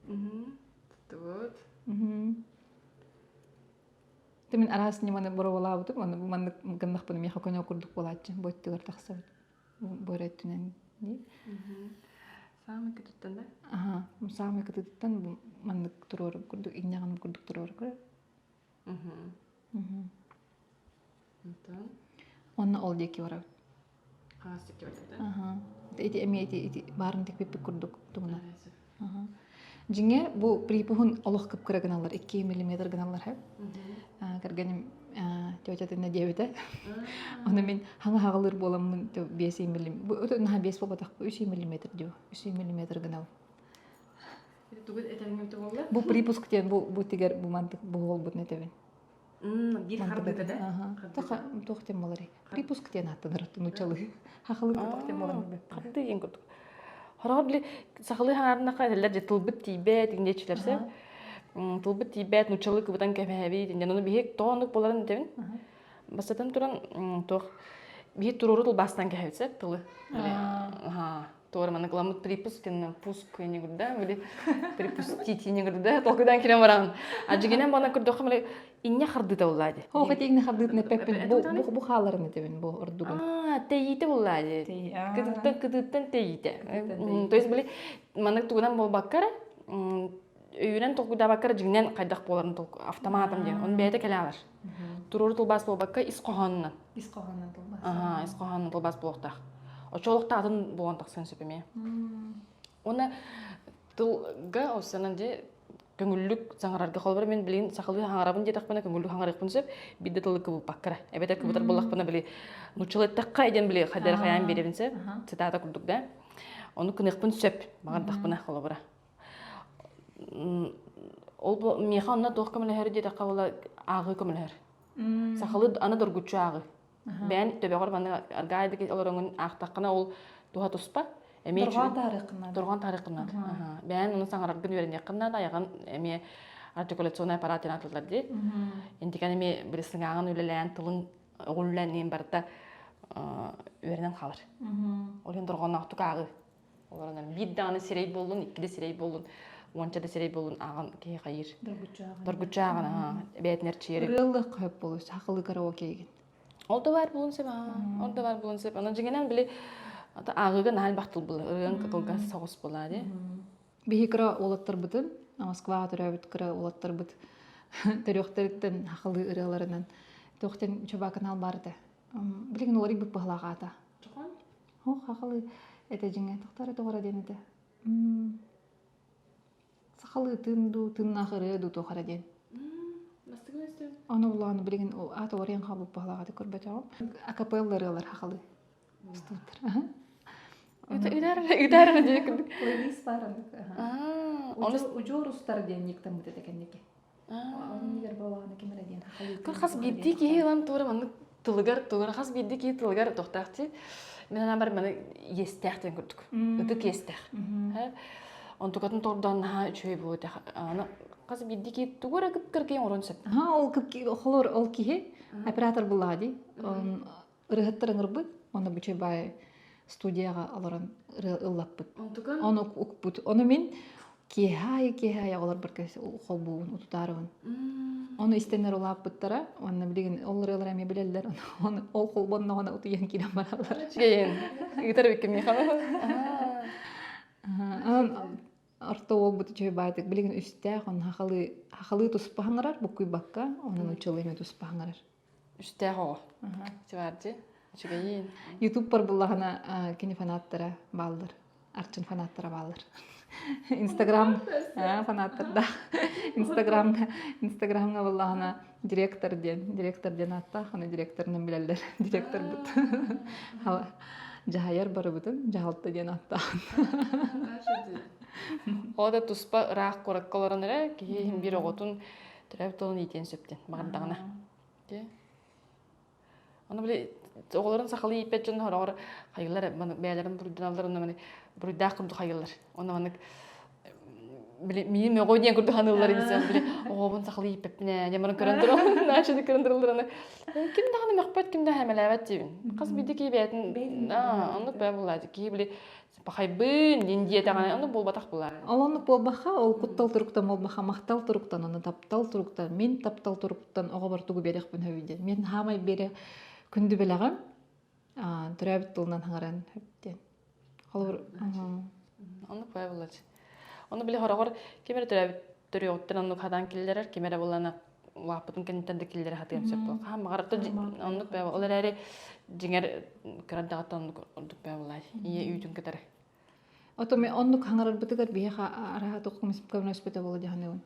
Тут. Тэмин араасны маны боровалаабытым, маны гыннахпын меха көне курдук болаачы, боттыгар тахсабыт. Бореттүнен. Самый кытыттан да? Ага, самый кытыттан маны турор курдук, игняган курдук турор көр. Антон. Онна ол деки барабыт. Қағасты көрді да? Ага. Эти эми эти барын тек пеппик курдук тугуна. Ага. Жиңе бу припухун олох кып кырагыналар 2 мм гыналар хеп. Кырганым тётятына дебите. Аны мен хаңа хагылыр боламын 5 мм. Бу өтө на 5 болбатак 3 мм дию. 3 мм гынал. Тугут этәңгем тугулла? Бу припусктен бу тигер бу мантык бу гол бут нетебен. Бир хардыда да? Ага. Тохтем болары. Припусктен аттыдыр тунучалы. Хагылыр тохтем болары. Харды ен күрдік. Хорағыр біле сақылы хаңарына қайдалар же тылбыт тейбәт еңде чілерсе. Тылбыт тейбәт, нучалы күбітан кәмәбей дейін. Оны бейек тоғындық боларын дебін. Бастатан тұран тоқ бейек тұроры тыл бастан кәбетсе тылы. Тоғыр маны қыламыт припусктен пуск не күрді, біле припустить не күрді, толқыдан келем бараған. Аджигенен бана күрді оқы инне хардыта улады. Хоға тегіне хардытны пеппен бу халарын нетебен бу ордугун. Тейите улады. Кыдыттан тейите. То есть біле маны туғынан бол баққары, үйінен толқыда баққары жігінен қайдақ боларын автоматым ден. Оны бәйті кәлі алар. Тұроры тұлбас бол баққа исқоғанынан. Исқоғанынан тұлбас. Исқоғанынан тұлбас болуқтақ. Очолықта атын болғандық сөн сөпеме. Оны тылға осынан де көңіллік саңарарға қол бар. Мен білейін сақылы хаңарабын де тақпына көңіллік хаңарықпын сөп, бидді тылы көбі баққыра. Әбетер көбітар болақпына білей. Нұчылы таққа еден білей қайдары қаян беребін сөп. Цитата күрдік да. Оны күнекпін сөп, маған тақпына қолы бұра. Ол меха онына тоқ көмілер де таққа ола ағы көмілер. Сақылы аны дұргүтші ағы. Бән төбеғар баны аргайды оларыңын ақтаққына ол туға тұспа. Тұрған тарихынан. Бән оны саңарарғын өрін еқінна да аяған әме артикуляционный аппаратын атылдар де. Ендікен әме бірісің ағын өлелән, тылың ұғылылән ең барыта өрінен қалыр. Ол ең тұрған ақтық ағы. Оларынан бір дағаны сирей болын, ikide сирей болын, ончада сирей болын ағын кей қайыр. Дұргүтші ағын, бәйтінер чиері. Рылы қойып болу, сақылы караоке еген. Ол да бар болын сеп, Аны жеңенен біле ағыға нәл бақтыл бұл, ұрын қытылға соғыс болады. Бейі кіра олаттар бұдын, Москваға түрі өбіт кіра олаттар бұд. Төріқтіріктен ақылы ұрыларынан. Тоқтен чөба канал барды. Білеген олары бүк бағылаға ата. Жоған? Ақылы әті жеңе тоқтары тоғыра денеді. Сақылы тынду, тынна қыры ду тоғыра ден. Оны бұлағаны білеген аты орен қабылып бағылағады көрбет ағым. Акапелларылар ақылы. Үдәрі де күндік. Плейлист бар Ұжор ұстар ден ектен бұд етекен неке. Оны негер бағылағаны кемер әден ақылы. Көр қас бейді кейі лан туыры маңны тылығар, қас бейді кейі тылығар тоқтақты. Мен ана бар мәні естәқтен күрдік. Үтік естәқ. Он тұқатын тордан үшөй болды. Қас бейді кейі тұғыр әгіп кірген орын сөп. Ол қолыр ол кейі оператор бұлады. Үріғаттарын ұрбыд. Оны бүче бай студияға алырын ыллап бұд. Оны ұқ бұд. Оны мен кехай олар бір кәсі қол бұғын, ұтутарығын. Оны істенер ұлап бұдтара. Оны білеген олар ылыр әме білелдер. Ол қол бұдына оны ұтуен кейден баралар. Шкейін. Үгітар өккен мейханы. Арта ол бұты чөй байдық. Білеген үстәқ, оны хақылы тұспағанғарар, бұққүй баққа, оның ұчылы еме тұспағанғарар. Үстәқ оғы. Чеварды? Чегейін. YouTube бар бұлағына кені фанаттара балдыр. Арчын фанаттара балдыр. Instagram фанаттар да. Instagramға бұлағына директор ден атта, оны директорынан білелдер. Директор бұд. Жағайар бары бұдын, жағалты ден атта. Ода туспа рақ қораққаларын әрі, кейін бір оғытын түрәп толын етен сөптен, бағындағына. Оны біле, оғыларын сақылы епет жын ғыр қайылар, бәлерін бұрыдан алдар, оны бұрыдақ құрды қайылар. Оны Мин мөгөй диен күрдү ханыллар инсен биле ообун сахлый пепне демарын көрөндүр начыды көрөндүрлөр аны ким дагы мөхпөт ким да хамалабат дибин кыз биди кийбетин аны бе булады ки биле пахайбын диндие таганы аны болбатак булар Олонук болбаха, ол куттал туруктан болбаха, мактал туруктан, аны таптал туруктан, мен таптал туруктан ого бар тугу берекпин хөбүдө. Мен хамай бере күндү белагам, төрөбүт тылынан хаңаран хөптен. Холор, аны бе булады аны биле хорогор кемер төрөбүттөр аны хадан киллерер кемере булана лапытын кенттен киллер хатым сөп хам гарапты аны бе олар эри жиңер кырандагатан ордук бе булады ие үйтүн кетер ото мен оннук хаңарар бытыгар биха ара токумс көмөспөтө болду жаһанын.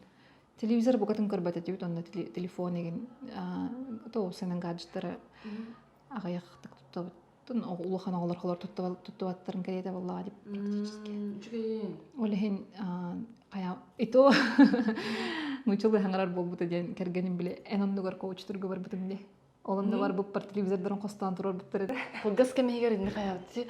Телевизор букатын көрбөтө дибит онда телефон еген то сенин гаджеттери агаяктык туттабыт. Тун улахан оголор холор туттубаттарын керете боллага дип практически. Олехин кая ито мучулы хаңарар болбута ден кергеним биле энондугар коучтурга барбытым де. Олонда бар буп бар телевизордон костан турар буттар. Кылгас кемегер инде каябыт.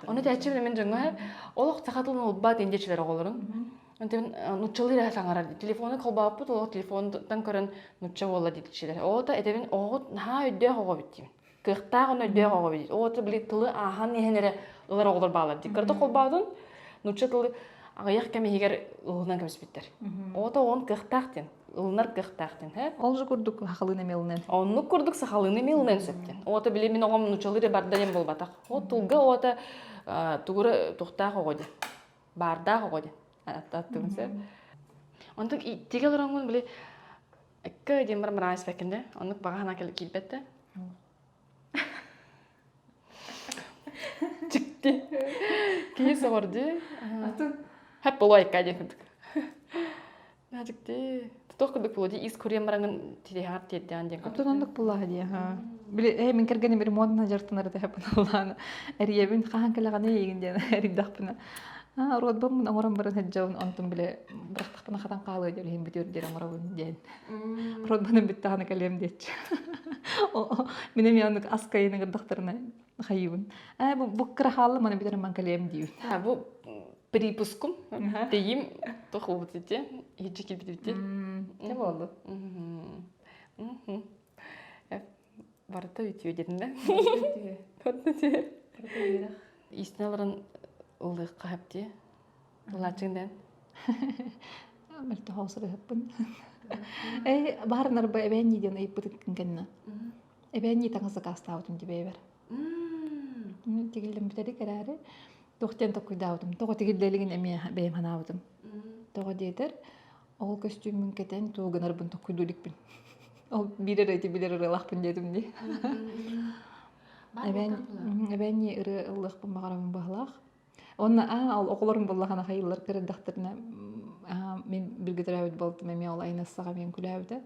Оны тәчи мен жаңга олох сакатылын олбат индечилер оголорун. Антен нучалыра саңарар телефоны колбаппыт ол телефондан көрөн нуча болла дичилер. Ота эдебин огут на өдө хого биттим. Кыктагын өдө хого бит. Ота били тылы ахан нехенере олар оголор баалар. Диккарда колбадын нуча тылы агаяк кемегер улунан кемспиттер. Ота он кыктактен. Улнар кыктактен, хэ? Ол же курдук хахалын эмелнен. Онну курдук сахалын эмелнен сөптен. Ота били мен огом нучалыра бардаем болбатак. От тулга ота тугура тухта хогоди. Барда хогоди. Аттаттымсы. Онтук тигел рангун били экке демир мрайс бекенде. Онук багана килбетте. Чикти. Кийсе борди. Хеп болой кадек. Надикти. Тохкудук болди из куремрангын тирехар тедден ден. Оттондук буллага ди, ха. Биле мен кергени бир модна жартынар да хепен алланы. Эриебин хаан келаганы егинден эриддакпына. Родбам мен орам барын хаджаун антым биле бирактакпына хатан калы деп хем битер дер амарабын ден. Родбанын биттаганы келем деч. Менем янык аскайының гырдактарына хайыбын. Бу крахалы мана битер ман келем дию. Бу припускум дейим тохубутите ичики битите. Не болду. Барта үтү дединде. Иснелерин ылдык капти. Лачыңдан. Мэлтэ хоосыр хаппын. Баарнар ба эбэнни ден ыйппытык кенна. Эбэнни таңызы кастаутым дибейбер. Тигилден битери керари. Тохтен токуйдаутым. Того тигилделигин эме бейм ханаутым. Того дейдер. Ол костюмын кетен тугунар бун токуйдуликпин. Ол бирер эти билер ырылакпын дедим ди. Эбэнни ыры ыллыкпын багарабын баглак. Онна ал окулорун боллагана хайыллар кырдактырына мен билгетеребит болдум эме ол айнассага мен күлөбүдө.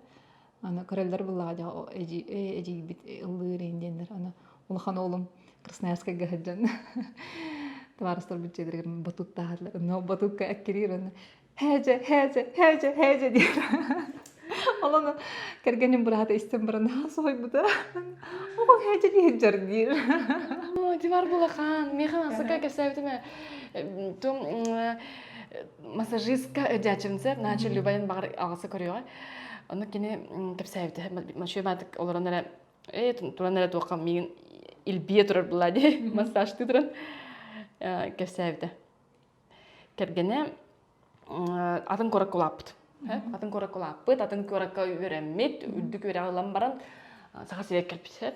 Аны көрөлдөр буллага эжи бит ыллыр индендер. Аны улахан оолум Красноярскага хаджан. Товарыстар бүтчедер батутта хадлар. Но батутка аккирир. Хэжэ дир. Олону кергеним бурата истем барана сойбута. О хэжэ дир дир. Дивар булахан, механ асыка кесебитме. Тум массажистка эдячимсер, начал любайын багыр агысы көрөйгө. Аны кине кепсебити. Машөбатык олоронара туранара тока мен илбие турар булади. Массаж туран кепсебити. Кергене атын корак улапты. Атын корак улапты, атын коракка үйренмет, үддүк үйрө алам баран саха себеп келпит.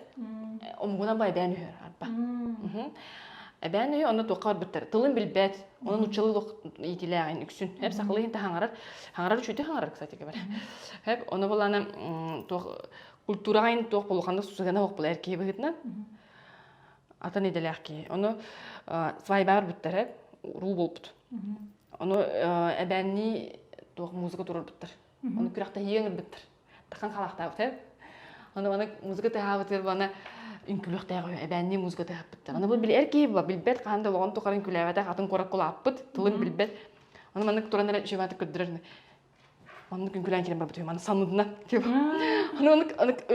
Омгуна бай бән үйөр арба. Бән үйөр оны тоқар биттер. Тылын билбет, onun uçalılık itiləyin üksün. Hep saqlıyın da hangarar. Hangarar üçüydü hangarar, kısati keber. Hep onu bulana kulturayın toq buluqanda susugana oq bulu erkeği bігітінен. Atan edeler ki. Onu svaybar bitler hep. Ruh bol bit. Onu ebənni toq muzika durur bitler. Onu küraqta yeğir bitler. Taqan qalaqta bit hep. Onu bana muzika tahabıtır bana ünkülük təğiyor. Ebənni muzika tahab bitler. Onu bu bil erkeği bu. Bilbet qanda loğan toqar ünkülüğe atın qorak qolaq bit. Tılın bilbet. Onu bana turanlara şevatı kördürür. Onu künkülen kelime bitiyor. Bana sanıdına. Onu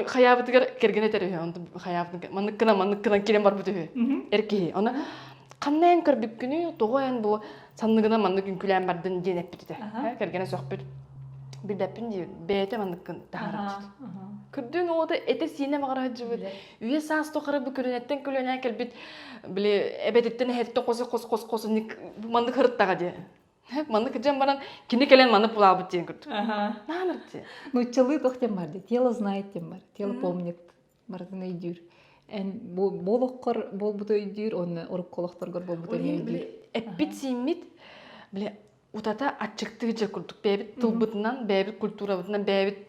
hayabıtı kergene teriyor. Onu hayabıtı. Manıkkına kelime var bitiyor. Erkeği. Onu Қаннан көрдік күні, тоғайын бұл саннығына манны күн күлән бардын ден әппіті. Кәргені соқпет білбәппін де бәйті маннықын тағарат. Күрдің оғыда әтір сиіне мағара жібіт. Үйе саас тоқыры бұл күлінеттен күлінен кәлбет әбәтеттен әйттен қосы манны қырыттаға де. Манны кіржен баран кені кәлен манны пұла бұт дейін күрді. Нағаныр де. Ну, челы тоқтен бар де. Тело знает тем бар. Тело помнит. Бардын өйдір. Бол оққыр, бол бұт өйдір, оны ұрып қолықтырғыр бол бұт өйдір. Әппет сеймет, ұтата атчықтығы жер күрдік. Бәйбіт тұл бұтынан, бәйбіт культура бұтынан, бәйбіт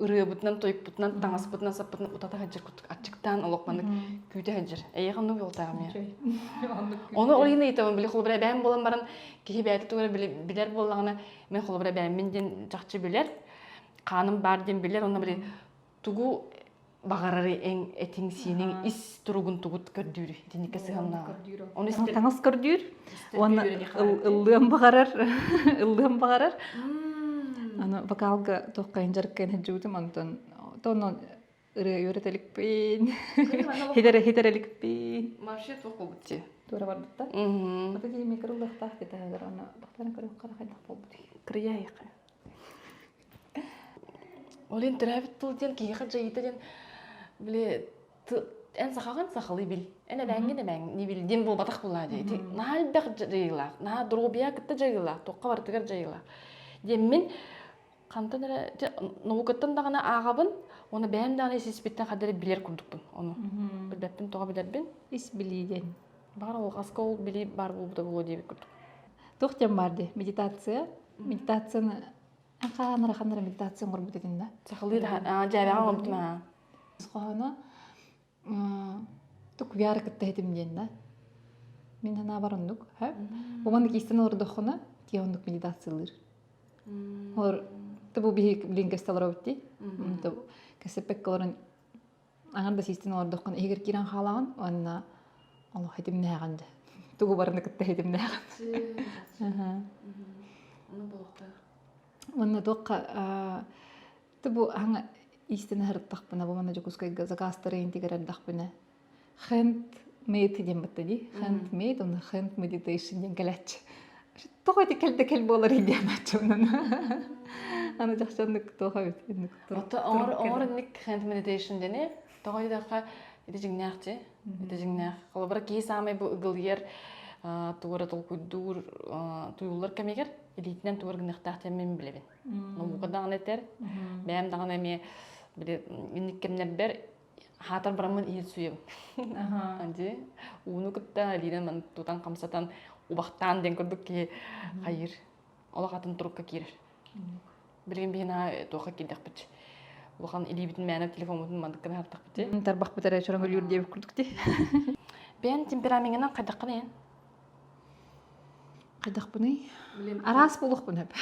ұрығы бұтынан, тойып бұтынан, таңас бұтынан, сап бұтынан ұтата жер күрдік. Атчықтан олықманды күйді жер. Әйеған нүг олтағым я. Оны олайына етемін, қолы бірі бәйім болан барын, кейі бәйті тұғыры білер болағына, мен қолы бірі бәйіммен ден жақчы білер, қаным бар ден білер, оны біле тұғу бағарары ең әтің сенің ис тұруғын тұғыт көрдүрі. Денеке сығанна. Таңыз көрдүр. Оны ыллығын бағарар. Аны вокалға тоққайын жарыққайын әджудым. Тоны үйретелікпен, хитерелікпен. Вообще тоқ ол бұтте. Тура бар бұтта? Бұтта дейін мекірілдіқтақ деді әгер оны бақтарын көріп қарақайдақ бол бұтты. Кірия еқі. Олен тірәбіт бұл ден, кейқі жайыты ден, ән сақаған сақылы біл. Әне бәңген әбәң, не біл, ден бұл батақ бұла дейді. На әлбәқ жайылақ, на дұрғыбия күтті жайылақ, тоққа бартығар жайылақ. Ден мен қантан наукаттан дағына ағабын, оны бәйім дағына есеспеттен қадары білер күрдікпін. Оны білбәппін, тоға білербін. Ис білейден. Бағар ол қасқа ол білей бар болуды болу дейбі күрдік. Тоқтен барды медитация. Медитацияны қанара медитацияны құрбыт едін да. Сақылы жайбәға олыптым аға. Сқоғаны тұқ виары күтті едім ден да. Мен хана бар ондық. Оғандық истен ордықына ке ондық медитациялыр. Олар тұбу білін кәсталар өтті. Кәсіппек қаларын аңырда систен ордықына егер керен қалаған, онына Аллах едім нәғанды. Тұғы барында күтті едім нәғанды. Оны болуқта. Онна тоққа тұбу аңа истені ғырттақпына, бұл мана жүкіскайға зағастары ентегер әрдақпына. Хэнд мейд ден бұтты дей. Хэнд мейд, оны хэнд медитейшн ден кәләтші. Тоқойты кәлді кәл болар едем әтші онын. Аны жақшандық тоқа өт. Оңыр ник хэнд медитейшн дене, тоқойты даққа едежіңнәқті. Қолы бір кей самай бұл ұғыл ер туғыры тұл күддур туйулар кәмегер, елейтінен туғыр гынықтақты мен білебін. Бұқыдағын әтер, бәйім дағын әме үніккемнер бәр, хатар бұрамын ел сүйем. Анде, уыны күтті әлейден мен тұтан қамсатан, ұбақтан ден көрдік ке қайыр. Ола қатын тұрыққа керір. Білген бейіна тоқа келдік бітші. Оған елейбетін мәніп телефон мандыққан артық бітті. Тарбақ бітірі шырын өлір деп күрдік де. Бәйін темпераментінен қайдаққын ең? Қайдақ бұны? Арас болуқ бұны әп.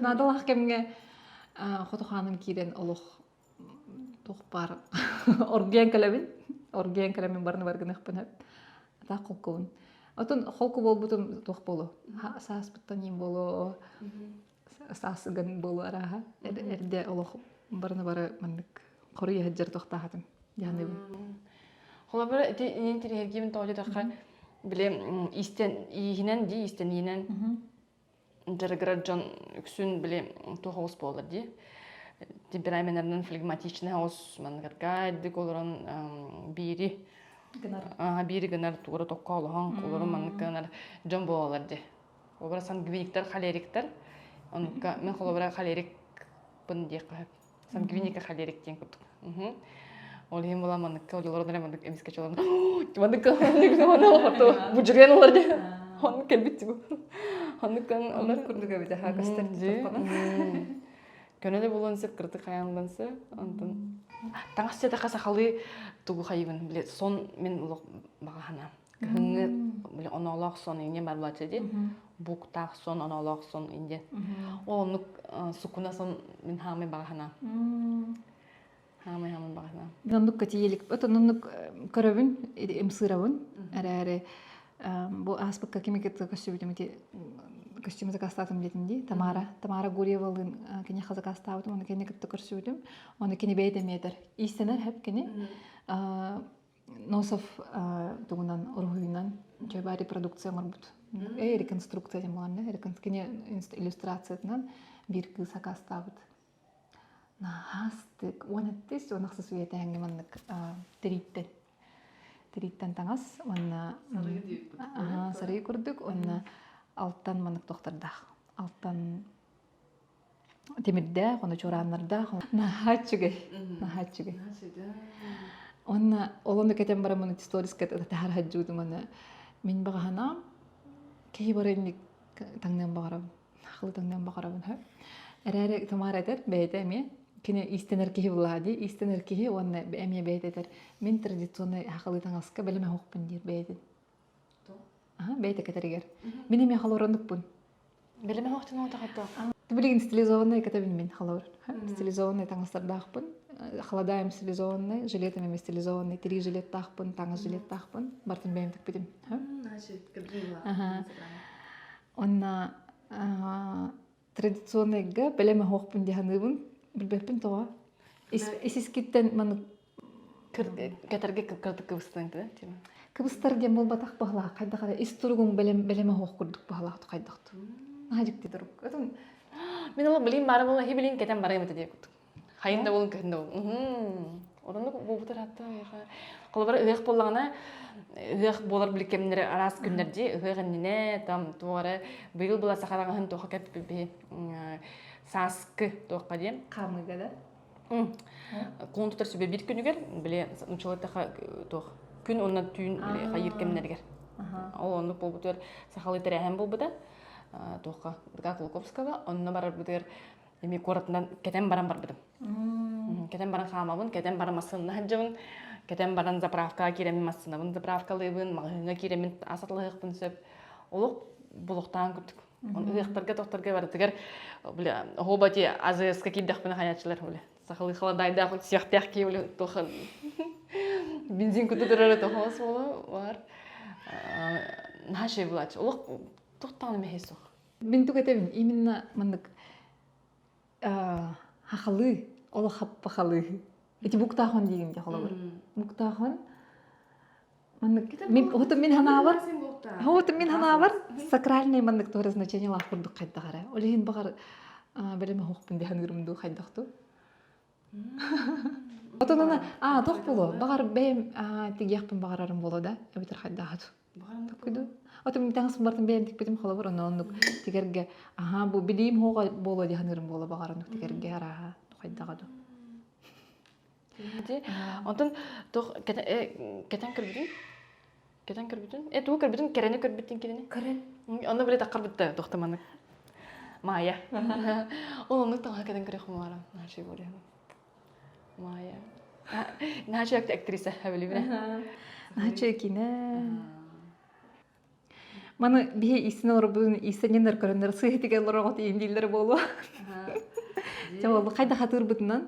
Надалақ кәмге қотықаным керен олық тоқ бар. Орген кәлемін барыны барғын әп әп. Ата қолқуын. Отын қолқу бол бұтым тоқ болу. Саас бұттан ең болу. Саасыған болу араға. Әрде олық барыны бары мәндік қоры ехеджер тоқтағадым. Яны бұл. Қола бір ең терегемін тауды даққа біле иінен де, истен иінен жарығыра жон үксін біле тоғыз болыр де. Темпераментерінің флегматичный ауыз мәнғарға әдік олырын бейірі гынар туғыры тоққа олыған олырын мәнғығынар жон болалар де. Олар сангвиниктер, холериктер. Мен қолы бір холерик бұн де қағып. Сангвиника холерик ден күттік. Ол ең бола маңдыққа, олар маңдық әмеске чоларын. Маңдыққа бұл жүрген олар де. Оның кәлбетті бұл. Оның күрдігі бейді хағыстар тоққаны. Көнелі болуын сеп кірді қаянлансы. Таңас сеті қаса қалы тұғы қайыбын. Сон мен ұлық бағана. Күнгі оны олақ сон еңден бар бұлатшы де. Бұқтақ сон, оны олақ сон еңден. Ол оның сұқына сон мен хаңмен бағана. Хамай бағана. Нұндық көтеелік. Өті нұндық көрібін, емсырауын. Әрі бұл аспыққа кемекетті костюмі закастатым детінде. Тамара Гурьевалын кене қазакастауытым, оны кене күтті көрсүйдім. Оны кене бәйді метр. Истенер әп кене Носов тұғынан ұрғыйынан Жөбари продукция марбут. Реконструкция демаланны, кине иллюстрациятынан бир кыса кастабыт. Нахастык, онаттыс, онақсыз уйета әңгі маннык тириттен. Тириттен таңас, онна сарыгы көрдік, онна алттан маннык тоқтардақ. Алттан темирдә, оны чораннардақ. Нахатчыгай. Онна олонды кетен бара маны сторис кетен тәһәр хаджуды маны. Мен бағана кей барынник таңнан бағарабын. Хылы таңнан бағарабын. Әрәрі томар әтер бәйті әме. Кені истенер кеhi бұлады. Истенер кеhi онна әме бәйті әтер. Мен традиционный хылы таңасқа бәліме хоқпын дер бәйті. Бәйті кәтәрігер. Мен әме халы орындық бұн. Бәліме хоқтын оңта қайта. Білген стилизованный кәтәбін мен халар. Стилизованный таңастардақпын. Халадаем стилизованный, жилетами ми стилизованный, 3 жилет тақпын, таңыз жилет тақпын. Бартын бәйім тік бітім. Онна традиционныйға бәлеме хоқпын дегенігін білбәппін тоға. Исіскеттен маны Кәтәрге кірді кібістіңді, тема. кыбыстар дем бол батақ бағлаға қайдақада. Ис тұрғын бәлеме хоқ күрдік бағлаға қайдақты. Нағадик дедірік. Мен олы білейін бары болы, хи білейін кәтен бары еметі дейкуд. Хайында болын көхінде болын. Орынды болбытыр атты. Қолы бары ұйық болағына, ұйық болар біліккемдері арас күндерде, ұйық әніне, там туғары, бұйыл бұла сақарағын тоқа кәппі саскы тоққа дейм. Қамыға да? Қолын тұтар сөбе бір күнігер, біле, ұншылы тоқ. Күн онна түйін қайыр кемнергер. Ол ондық болбытыр, сақалы тәрәхен болбыда. Тоққа Дыға Колоковскага, онна барар бұдыр еме қоратынан кәтен баран бар бұдым. Кәтен баран қамабын, кәтен баран масынына хаджабын, кәтен баран заправкаға керемін масынабын, заправкалыбын, мағына керемін асатлығықпын сөп. Олық бұлықтан күттік. Ұйықтарға тоқтарға бардығар, ғобати азыска кейдіқпіні қаятшылар. Сақылы қаладайда құт сияқтияқ кейбілі тоқын. Бензин күтті тұрары тоқылас болы бар. Наше бұлач. Олық тоқтағаны мәхес оқ. Мен түгетемін, именно мандық хақылы, олы хаппа халы. Эти буктахон деген де қала бар. Буктахон. Мен хана бар. Мен хана бар. Сакральный мандық тоғыр значение лақ құрдық қайдағара. Олеген бағар бәлеме хоқпын деген үрімді қайдақты. Отонана, тоқ болу. Бағар бәйім тегеқпін бағарарым болу да. Әбетер қайдағады. Бағарым Отым мен таңысын бартын бәйім тек бетім қала бар, оны ондық тегерге, бұл білейім хоға болу деген үрім болу бағарындық тегерге араға қайдағады. Онтан кәтен көрбітін? Кәтен көрбітін? Туғы көрбітін, кәрені көрбітін керені? Кәрен? Оны біле таққар бітті тоқтаманы. Майя. Ол ондық таңға кәтен көрек мұмара. Наши болу. Майя. Наши актриса әбілі біле? Наши екені. Маны бие исін олар бүгін исінендер көріндер сүйетіге олар оғыт ендейлер болу. Қайда қатыр бұтынан?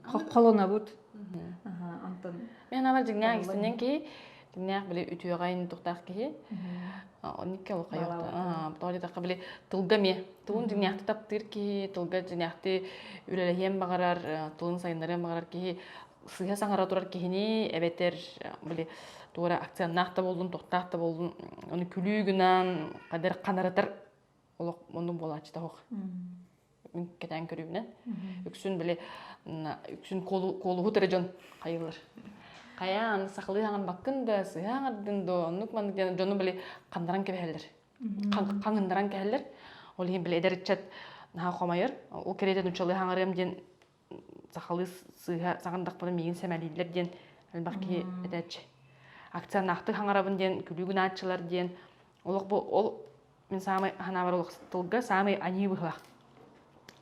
Қолына бұт. Мен авар жігнәң исінен кей, жігнәң біле үтіғайын тұқтақ кей. Онекке олы қайоқты. Бұтағылы таққа біле тұлға ме. Тұлын жігнәқті таптыр кей, тұлға жігнәқті үлелейен бағарар, тұлын сайынларын бағарар кей, сыға саңара тұрар кейіне әбетер біле туора акционнахта болдун, тоқтахта болдун, оны күлігінен, қадар қанаратар, оны болачы тауық. Мен кетен көрігінен. Үксін біле, үксін қолу ғытыры жон қайылыр. Қаян, сақылы аңын баққында, сыяң ардында, онық маңдық жоны біле қандаран кәбәлер. Қаңындаран кәбәлер. Ол ең біле әдер етчат наға қомайыр. Ол кереден ұчалы аңырым ден сақылы сағындақ бұны мейін сәмәлейлер ден әлбақки әдәтші. Акционнақты хаңарабын ден, күлігін атшылар ден. Ол мен самай хана бар олық тылға самай ани бұғылақ.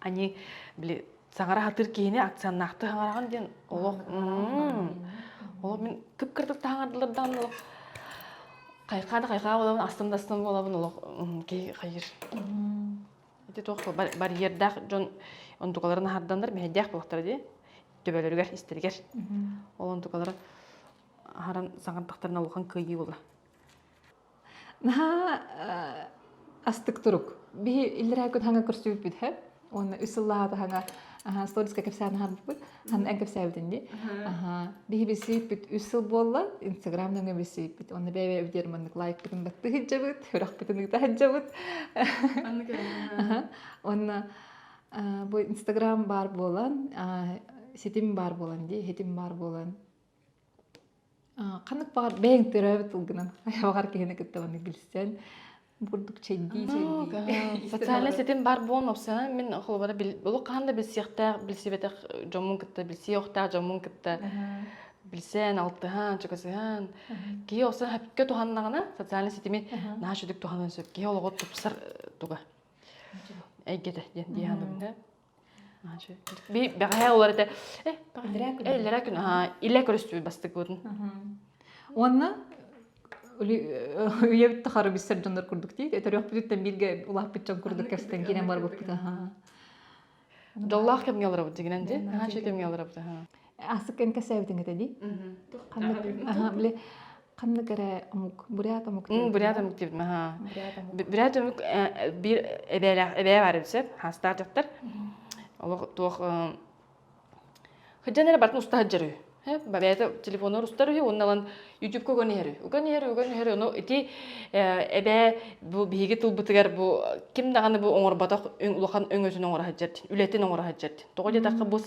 Ани біле саңара хатыр кейіне акционнақты хаңараған ден. Олық мен күп кірдік таңардылардан олық. Қайқа олабын, астым олабын олық кей қайыр. Эти тоқ барьердақ жон онтуқаларын хардандар, мәддәқ бұлақтар де. Төбәлергер, істергер. Ол онтуқалары харан саңғандақтарына олған көйі болды. Наға астық тұрық. Бі илдер әкөт хаңа көрсіп біт, оны үсіллағады хаңа сториска кепсән харбыт. Хан эн кепсәбитин ди. Бихи бисипит үсел болла, Инстаграмдан бисипит. Онны бәбе бидерманнык лайк битин батты хиджабыт, хурак битин тахаджабыт. Онна бу Инстаграм бар болан, сетим бар болан ди, хетим бар болан. Канык бар бәң төрөбүт улгынан. Аягар кехене кеттебаны билсен. Бурдук чейди. Социальный сетим бар болмапса, мен холбара бул кандай билсектер, билсебетер жомун кытта, билсеоктар жомун кытта. Билсен алтыхан, чокасыхан. Ки оса хапке туханнагына социальный сетими наашудук туханын сөп. Ки олого тупсар туга. Эйгеде диhandым да. Наачы. Би багая олар да. Леракүн. Иле көрөстү бастык бодун. Онна уябытты хары биссер жондар курдук дейт. Этерөк бүтүттен бирге улап битчон курдук кепстен кирен бар болуп кете. Доллах кем ялыр бу дигенен ди. Наачы кем ялыр бу. Асык кен кесебитин кете ди. Биле кандай кере амук, бурят амук. Бурят амук дейт. Бурят амук бир эбе бар дисеп, хастар жактар. Ол тох хыжанера бартын уста хыжары. Бабайта телефонор устары оннан YouTube когонеры. Уганеры. Ну ити эбе бу биге тулбутыгар бу ким даганы бу оңор батак улахан өңөсүн оңор хаҗат. Үлетен оңор хаҗат. Тогы такы бу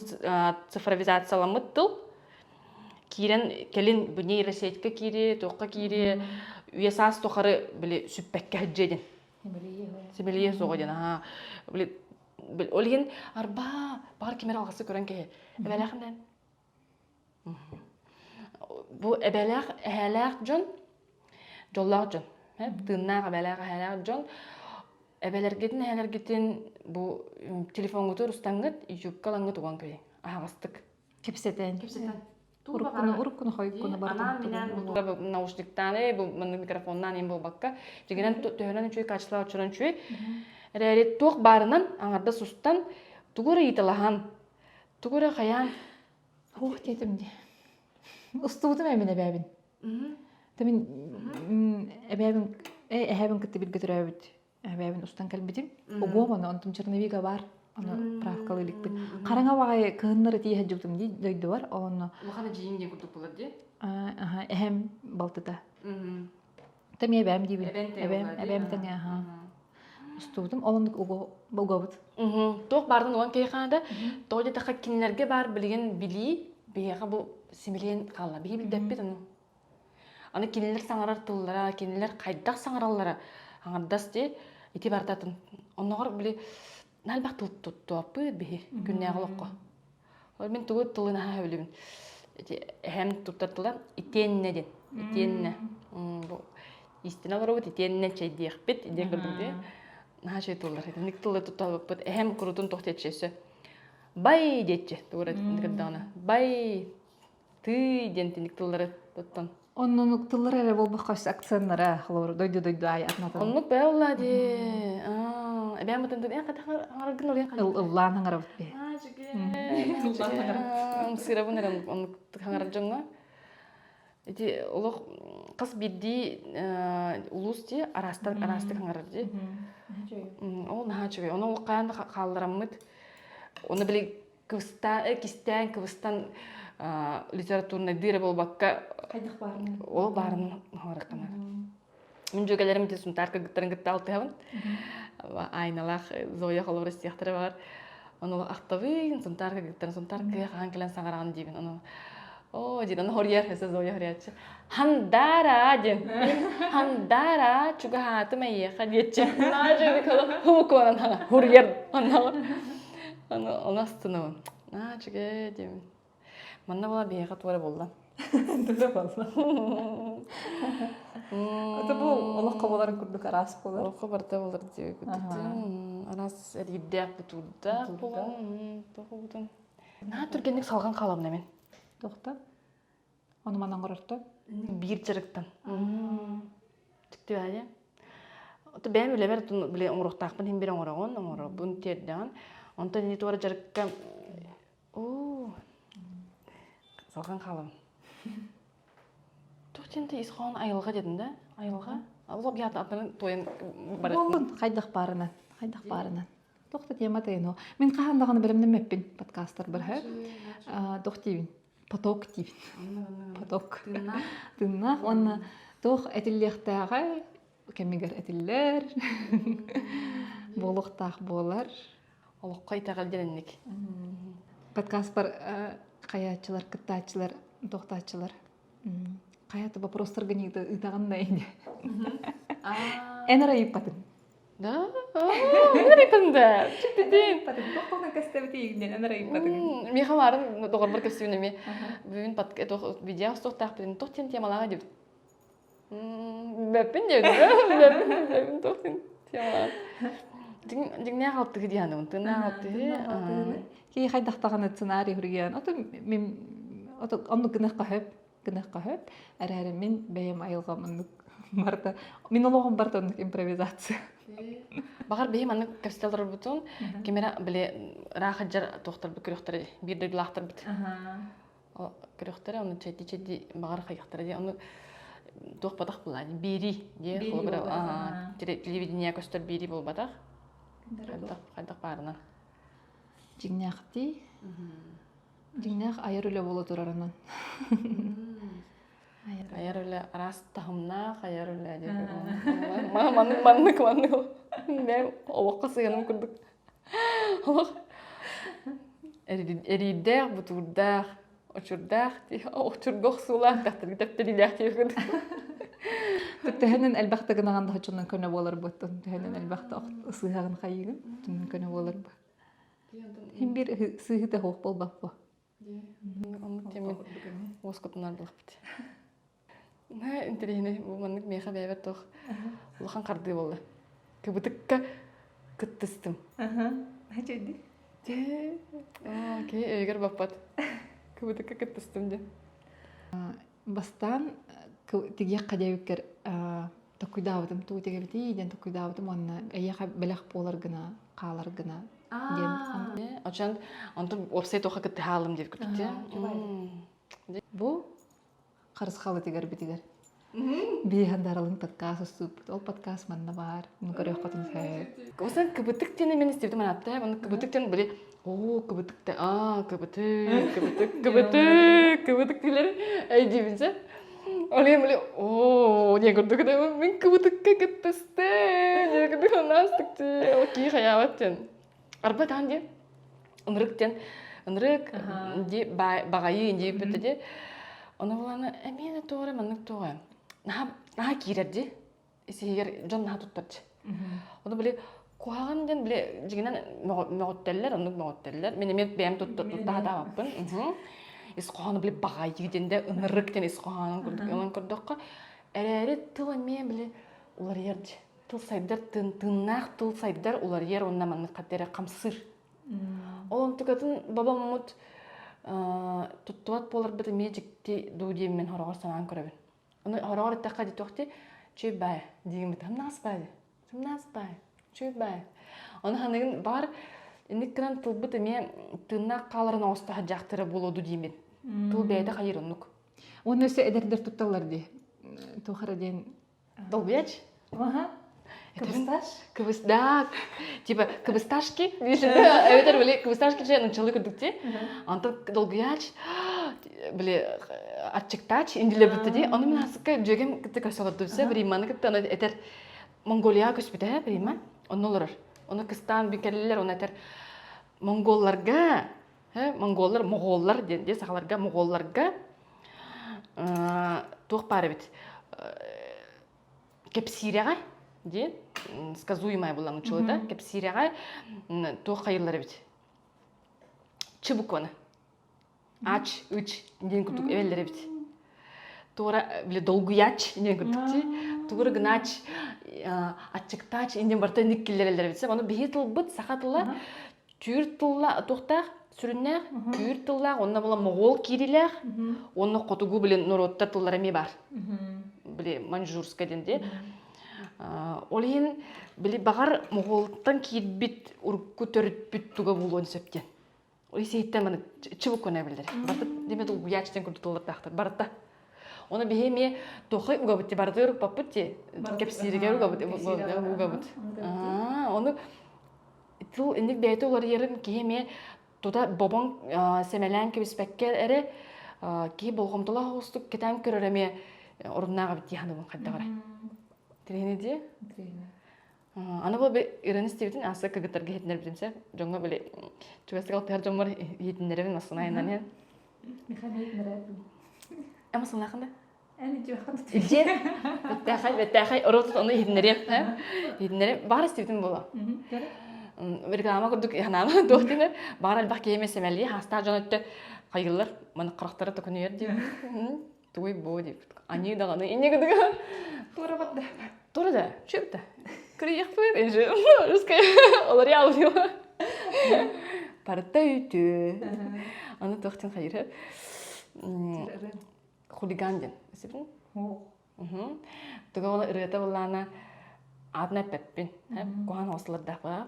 цифровизацияланмыт тыл. Кирен келин бу нейросетьке кири, токка кири, уясас тохары биле сүппекке хаҗаден. Сибелие согоден. Биле олген арба бар кемер алгысы көрөн ке. Эбелахындан bu ebeler eheler jon jollar jon tınnar ebeler eheler jon ebeler gidin bu telefon götür ustangat yukkalangat ugan köy ağastık Кепсетен. Уруккуну хойкуну бар. Ana minen наушниктан bu mikrofondan em bu bakka дегенен төһөнөн чүй качылар чуран чүй рәри тох барынан аңарда сустан тугура италахан тугура хаян. Ох, детим ди. Устудум эмин эбебин. Тамин эбебин эбебин кытты бир көтөрөбүт. Эбебин устан келбитим. Огомону онтум черновига бар. Аны правкалылык бит. Караңа багай кыыннары тие хаджуктум ди дойду бар. Оны Лохана жиим де курдук болот ди. Эхем балтыта. Тами эбем диби. Эбем таңа. Устудум олондук огобут. Тох бардын оған кейханада тоғыда тақа кинлерге бар білген били бейеға бұл симилен қалла. Бейе білдәппет оны. Аны кинлер саңарар тұллара, кинлер қайдақ саңаралара аңардас де ити бардатын. Онығыр біле нәлбақ тұлтуаппы бейе күнне ағылыққа. Мен тұғы тұлын аға өлімін. Әм тұттартылар итенне ден. Итенне. Истина бар өт итенне чайдеқ бет. Иден көрдің де. Нахаши туллар. Ник туллар тутталып бит. Эхем курутун тохтетчесе. Бай детче. Тугура дигдана. Бай ты дент ник туллар туттан. Оннук туллар эле болбаккас акценттары хлор дойду ай атнатын. Оннук белла ди. Эбем мытын эң ката аргын олен кан. Уллан хаңарып бе. Сирабунер оннук хаңарып жонга. Эти олох кыз бидди улусти арастан хаңарып ди. Ол нахачуй. Оны ол каянда калдыраммыт. Оны биле кыстан литературный дыра болбакка Кайдык барын. ол барын харакана. Мен жөгелерим де сунтарка гыттарын гытта алтыбын. Айналах Зоя холор сияқтары бар. Оны актабын сунтарка хаан келен саңараган дибин. Оны дин хорьер хесе Зоя хорьячы. Хандара дин. Хандара чуга хаты мейеха дече. Нажы кала хукуан хорьер. Оны астына. Чуга дим. Манна бала бейга туара болду. Дуда болду. Это бул Аллах кабаларын күрдүк арас болду. Ол кабарда болор деп күттү. Арас эдидек бутуда болду. На түргенlik салган каламын мен. Тохта. Аны манан корорту. Бир жарыктан. Тиктү ая. Ото бем үлебер биле оңроктакпын хим бир оңрогон, бун терден. Онто не туара жарыкка. Салган калам. Тохтенде исхан айылга дедим да? Айылга. Алып ят атын тоен бар. Болдун, кайдык барынан. тохта тема тайно. Мен кахандаганы билемнем меппин подкасттар бар ха. Тох тибин. Поток тибин. Поток. Тыннах онна тох этиллехтага кемигер этиллер. Болохтах болар. Олоққа итағал деленник. Подкаст бар каячылар, кыттачылар, тохтачылар. Каяты вопростар гынйды ытаганда инде. Энара иппатын. Да? Нері пында? Чіппеден. Иппатын. Тохтона кастабыты игден энара иппатын. Мен хамарын доғыр бір көпсуіне ме. Бүгін видео стоқтақ біден тоқтен темалаға деп. Бәппін деп. Бәппін тоқтен темалаға. Дигне қалттығы дейяны, ұнтына қалттығы. Кей хайдақтағаны сценарий хүрген. Ото онны гынық қахып. Әрі мен бәйім айылға мұндық барда. Мен олығым барда ондық импровизация. Бағар бейім анны кәпстелдер бұтын, кемера біле рақы жар тоқтар бұ көріқтары, бірді лақтар бұт. Көріқтары, оны чәйді бағар қайықтары де, оны тоқ батақ бұлады, бері де, телевидение көстер бері бұл батақ. Қайдақ барынан. Жигнақ дей. Жигнақ айыр өлі болу тұрарынан. Айыр өлі рас тағымнақ, айыр өлі деп. Маннық. Мен олыққа сығаным күрдік. Олық. Әрейдәқ, бұтырдақ, очырдақ, очырғық сұлақ, тақтыр тәптеліләқ деп күрдік. Тәһәнен әлбәхтә гынаганда хачыннан көне булыр бу. Тәһәнен әлбәхтә сыйган хайыгын, төннән көне булыр бу. Һәм бер сыйгыта хок булбак бу. Аны темен оскотнар булып бит. Нә интерене бу маннык меха бәбәт тох. Улхан карды булды. Кыбытыкка кыттыстым. Хәҗәди. Окей, әгәр бапат. Кыбытыкка кыттыстым ди. Бастан тиге кадәүкер токуйдавдым, ту тиге битиден токуйдавдым, онна әйәгә беләх булыр гына, калыр гына. Очан антым опсайт оха кытты халым дип күтте. Бу карыс халы тигер битигер. Биһандарылын подкаст суп, ол подкаст манна бар. Муны көрөк катын сай. Косан кыбытык тене мен истеп мен атта, аны кыбытыктан биле, кыбытыкта, кыбытык дилер. Ай дибинсе. Олем биле, не көрдүк да мен кыбытыкка кыттысты. Не көрдүк анастыкты. Окей, хаябаттен. Арба танди. Ынрыктен, ди багайы инди битте. Аны буланы эмне тоора маннык тоора. Наха кирерди. Исегер жон наха туттарчы. Оны биле куаганден биле жигинен моготтеллер, аны моготтеллер. Мен бэм туттаа баппын. Исқоаны биле багайыденде ынрыктен исқоанын көрдүк. Онан көрдүккө эрери тылы мен биле улар ерди. Тыл сайдар тыннак тыл сайдар улар ер онна манны катере камсыр. Олон тукатын бабаммут туттуат болар бит межикти дууди мен хорогор санан көрөбүн. Аны хорогор такка дитокти чөбай дигим тамнаспай. Чөбай. Аны ханын бар эниккенен тылбыт мен тыннак калырын оста жактыры болоду диймин. Тыл бейде хайырынук. Оны өсө эдердер тутталар ди. Тухараден Долбеч? Ага. Кыбысташ? Типа кыбысташки? Эветер биле кыбысташки же началы көрдүкте. Антон долгуяч, биле ачыктач индиле битти. Аны мен асыкка жөгем кытты көсөлөдүсө, бир иманы кытты аны этер Монголия көспүтө, бир има. Онолор. Оны Кыстан бикеллер, оны этер монголларга, моголлар денде сахаларга, моголларга тух пары бит. Кепсирияга ди сказуемая была училда, кепсирияга тух хайырлар бит. Чыбуконы. Ач, үч ден күтүк эвеллер бит. Тора биле долгуяч ден күтүкти. Тугур гынач, ачыктач инден барта никкиллерлер бит. Аны бихитыл бит сахатылла, чүртылла тохтак сүрүннәк, күртыллак, онна була могол кирилек, онны котугу билен народтар тыллар эме бар. Биле манжурска денде. Олин биле багар моголтан кирбит урукку төрүтбүт туга булон септен. Ой сейттен маны чыбыккона билдер. Барта деме дул буячтен күртыллар тактыр. Барта. Оны бихеме тохой угабыт барды урук паппыт. Кепсириге угабыт. Оны Тыл инник бәйті олар ерін кейме туда бобон семелән кебіспәккер әрі кей болғымтыла хоғыстық кетем көріреме орыннаға бітті яғынымын қадда қара. Тірені де? Аны бұл ирен істебетін асы көгіттарға хетінер бітімсе, жоңға біле чүгәстік алтығар жоңмар хетінеребін масына айынан ен. Әмі сыңна қында? Әне жоқын. Илжер? Бәттәқай, ұротыт оны хетінерем. Хетінерем бар істебетін бола. Реклама көрдік яғынамы доқтыңыр. Бар әлбақ кейеме семәлі, хаста жон өтті қайғылар, маны қырақтары тұқыны ер деп. Туй бо деп. Ани дағаны, ине күдігі. Тура барды. Тура да, чөпті. Күрі еқпейді, әнші. Русская, олар яулы. Парта үйті. Аны тоқтың қайыры. Хулиганден. Есепін? Тұға олар үреті болағына адына пәппен. Коған осыларда қоға.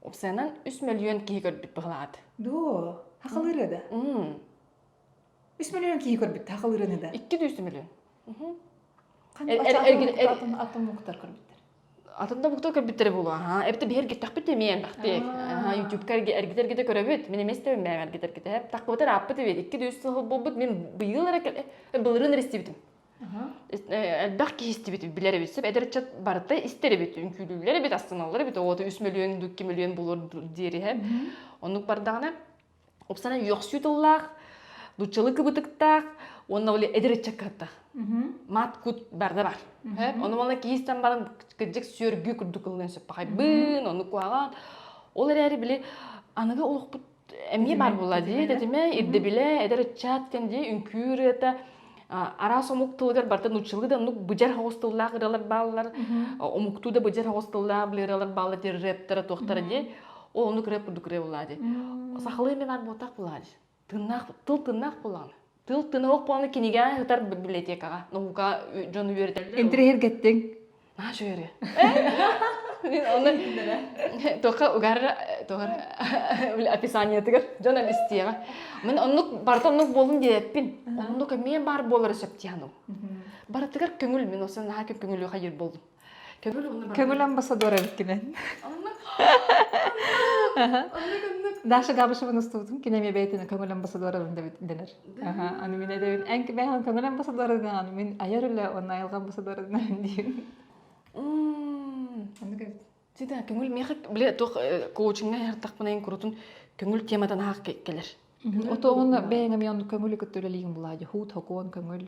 Опсайынан 3 миллион кейі көрбіт бұғылады. До, хақыл үреді. 3 миллион кейі көрбіт, хақыл үрені де. 200 миллион. Атын мұқтар көрбіттер. Атында бұқтар көрбіттері болу. Әбді бер кеттақ бітті мен бақтек. YouTube-ка әргетергеде көрөбіт. Мен емес те мен әргетергеде. Таққы бұтар аппыты бет. 200 сыл бол бұд. Мен бұйылар бұлырын ресте бітім. Әлбақ кейісті бет білері бетсіп. Әдір чат барытта істері бет. Үнкүлілері бет, астаналары бет. Оғаты 3 миллион, 2 миллион болыр дері. Оның бардағына опсана йоқсүйділлақ, дұчылы кыбытықтақ, онына оле әдір чакаттақ. Мат кут барда бар. Оны мална кейістен барын кіджек сөргі күрді кылын сөп бақай бұн, оны қуаған. Ол әрі біле, анығы олық бұд әме бар болады, дәтіме, ерді біле, әдір чаттен де, үнкүйір еті, ара сомук тылығар барда нұчылы да, ұнық бұжар хауыстыллақ ұралар балылар, омукту да бұжар хауыстыллақ ұралар балылар, де рэптары, тоқтары де, ол ұнық рэп бұдық рэп болады. Сақылы әме бар ботақ болады. Тыл тынақ болады. Тыл тынық боланы кенеге ғытар библиотекаға, науға жоны өретелі. Энтрехер кеттің. Жөре. Оны тоқа ұғары описание тігір, жона листеға. Мен онық барда онық болын дедеппін. Онық мен бар болыр сөптияну. Бары тігір көңіл, мен осын хакім көңілі қайыр болдым. Көңіл амбассадора біткінен. Даша габышыбын ұстудым, кенеме бәйтіні көңіл амбассадора денер. Аны мен әдебін, әнкі бәйған көңіл амбассадора денер, мен айар үлі оны айылға амбассадора денер дейін. Сида көңіл меқіп, біле тоқ коучинга яртақ бұнайын құрутын көңіл темадан хақ келер. Отоғын бәйіңі мен көңілі күттөлелігін бұлады, хут, хокуан көңіл.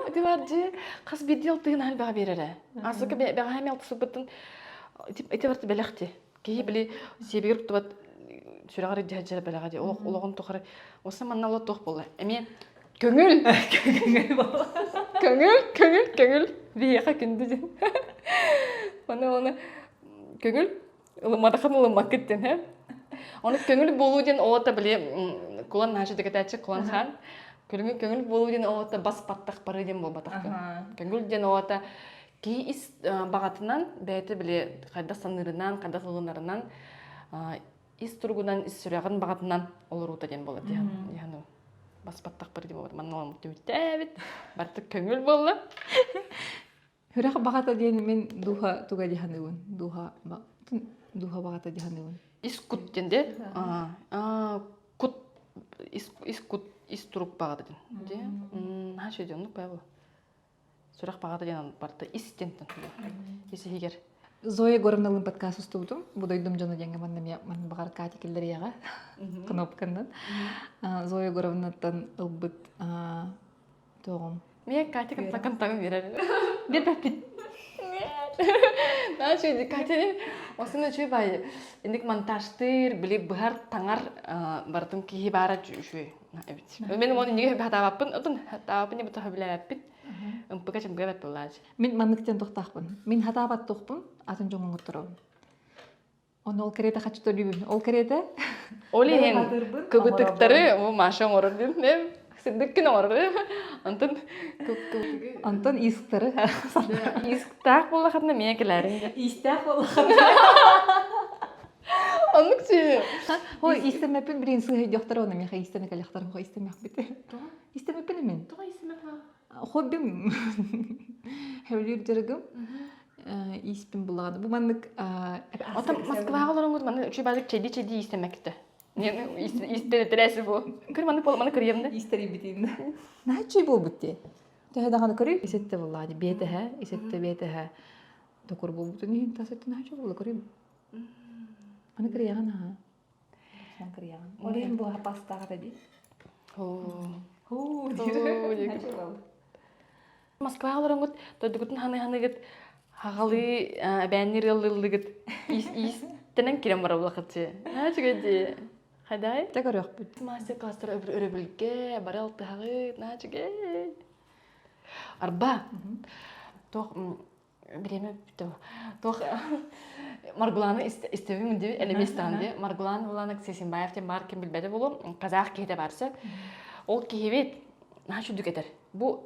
Әді бар же, қас беді алтығын әл баға берері. Асықы бәға әме алтысы бұттын, әті барды бәліқті. Кейі біле себегір құтыбат сүрағары жәджәрі бәліға де, олығын тұқыры. Осы манна олы тоқ болды. Әме көңіл! Көңіл! Бейеқа күнді ден. Оны көңіл, ұлымадақын ұлымақ кеттен. Оны көңіл болу ден олата біле, құлан нәжі дегетәтші құлан хан. Көңіл болу ден олата бас паттақ бары ден бол батақты. Көңіл ден олата кей іс бағатынан бәйті біле қайда санырынан, қайда қылғынарынан іс тұрғынан, іс сүрәғын бағатынан олар ұта ден болады. Яғыны бас паттақ бары ден болады. Манна олым өтті әбет, барты көңіл болды. Хүрәқ бағата дейін мен духа туға деханығын. Духа бағата деханығын. Іс күт денде. Күт, іс күт, іс тұрып бағата ден. Хаш өйде ұнық бәй бұл. Сұрақ бағата ден барты іс дентін. Есі егер. Зоя Горовналың подкаст ұстудым. Бұдайдым жаны денге маны бағар катикелдер яға. Кнопкандан. Зоя Горовнаттан ұлбыт тоғым. Мен катикін тақын берер. Бер бәппен. Naa şöyle dikkat edin. Aslında şöyle bay. İndik montajtır, bile bahar tangar bardım ki hibara şöyle. Evet. Benim onu niye hata yapın? Atın hata yapın ya bu tabi yapın. Umpaka çam gayet pelaj. Min manlıktan toxtaqpın. Min hata bat toxpın. Atın jongun oturum. Onu ol kerete kaçtı lübün. Ol kerete. Olihin. Kıbıtıkları o maşan orada ne? Sıddıkın orada. Антон исктары. Исктақ болла қатына мен келерін. Истақ болла қатына. Анық че. Ой, истемепін бірін сығы жоқтары оны меха истемек әліқтарын қой истемек біті. Истемепін мен. Тұға истемек ма? Хоббим. Хәулер жүргім. испин булаган. Бу маннык Ата Москвага олорон маны үчү базык чеди истемекте. Не истене тересе бу. Кыр маны кырыемда. истери битин. Начи бул бутте. Тэһэ көрү исетте буллаган. Бетеһе, исетте бетеһе. Токур бул бутун ин тасетте начи бул көрү. Маны кырыяган ха. Маны кырыяган. Олен бу пастага тади. Хоо, Москвага олорон тодугутун ханы хагалы бәннирыллыгыт истенен кирем бара булакытчы. Начыгыди. Хадай? Тәгәрәк бит. Мастер-класстар өрөбүлгө барал тагы начыгы. Арба. Тох биреме битө. Тох Маргуланы истебим дип элеместан ди. Маргулан буланак Сесенбаев те бар ким билбеде болу. Казак кете барса. Ол киебет. Начу дүкетер. Бу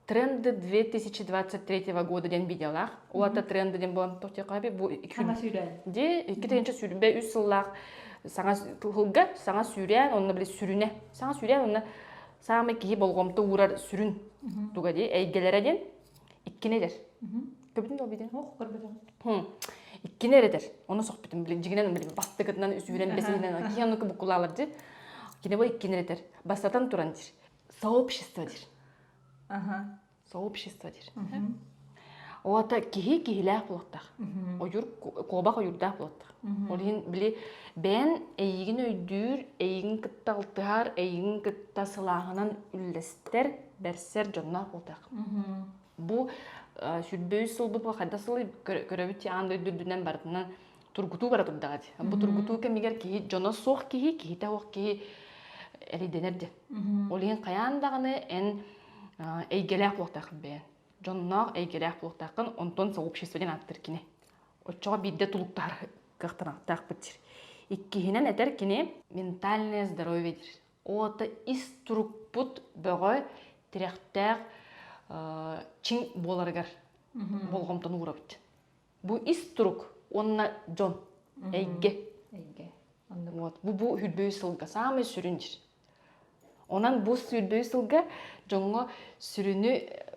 тренды 2023 года ден видеолар. Олата тренды ден болан тохте каби бу 2 де 2-нче сүрбе 3 сыллак саңа тылга саңа сүрән онны биле сүрүнә. Саңа сүрән онны саңа ки болгомты урар сүрүн. Туга ди әйгеләредән 2-недер. Көбүтүн обиден. Ох, көрбөдüm. 2-недер. Оны сохбитим биле жигенен биле бастыгытынан сүрән бесенен кияны кубукулалар ди. Кине бу 2-недер. Бастатан туран дир. Сообщество дир. Ага. Сообщество дир. Оата кихи-кихиләк булаттак. Оюр кобак оюрдак булаттак. Олин биле бен эйигин өйдүр, эйигин кытталтыгар, эйигин кыттасылагынан үллестер берсер жонна булаттак. Бу сүрбөй сылбы кадасылы көрөбүт янды дүрдүнөн бардынан тургуту бара турдагат. Бу тургуту кемигер кихи жона сох кихи тавак кихи элиденерди. Олин каяндагыны эн эйгеләк булаттак бен. Жоннақ әйгеләк болуқтақын, онтон сообществоден аттыр кіне. Отчоға бидде тулуқтар қықтырақтақ бітір. Иккихінен әтер кіне ментальное здоровье дир. Ота иструк бұт бөғі тіректәқ чың боларғар болғымтын ұғыра біт. Бұ иструк, онына жон, әйге. Бұ хүлбөй сылға, самы сүрін дир. Онан бу сүрбөй сылга жоңго сүрүнү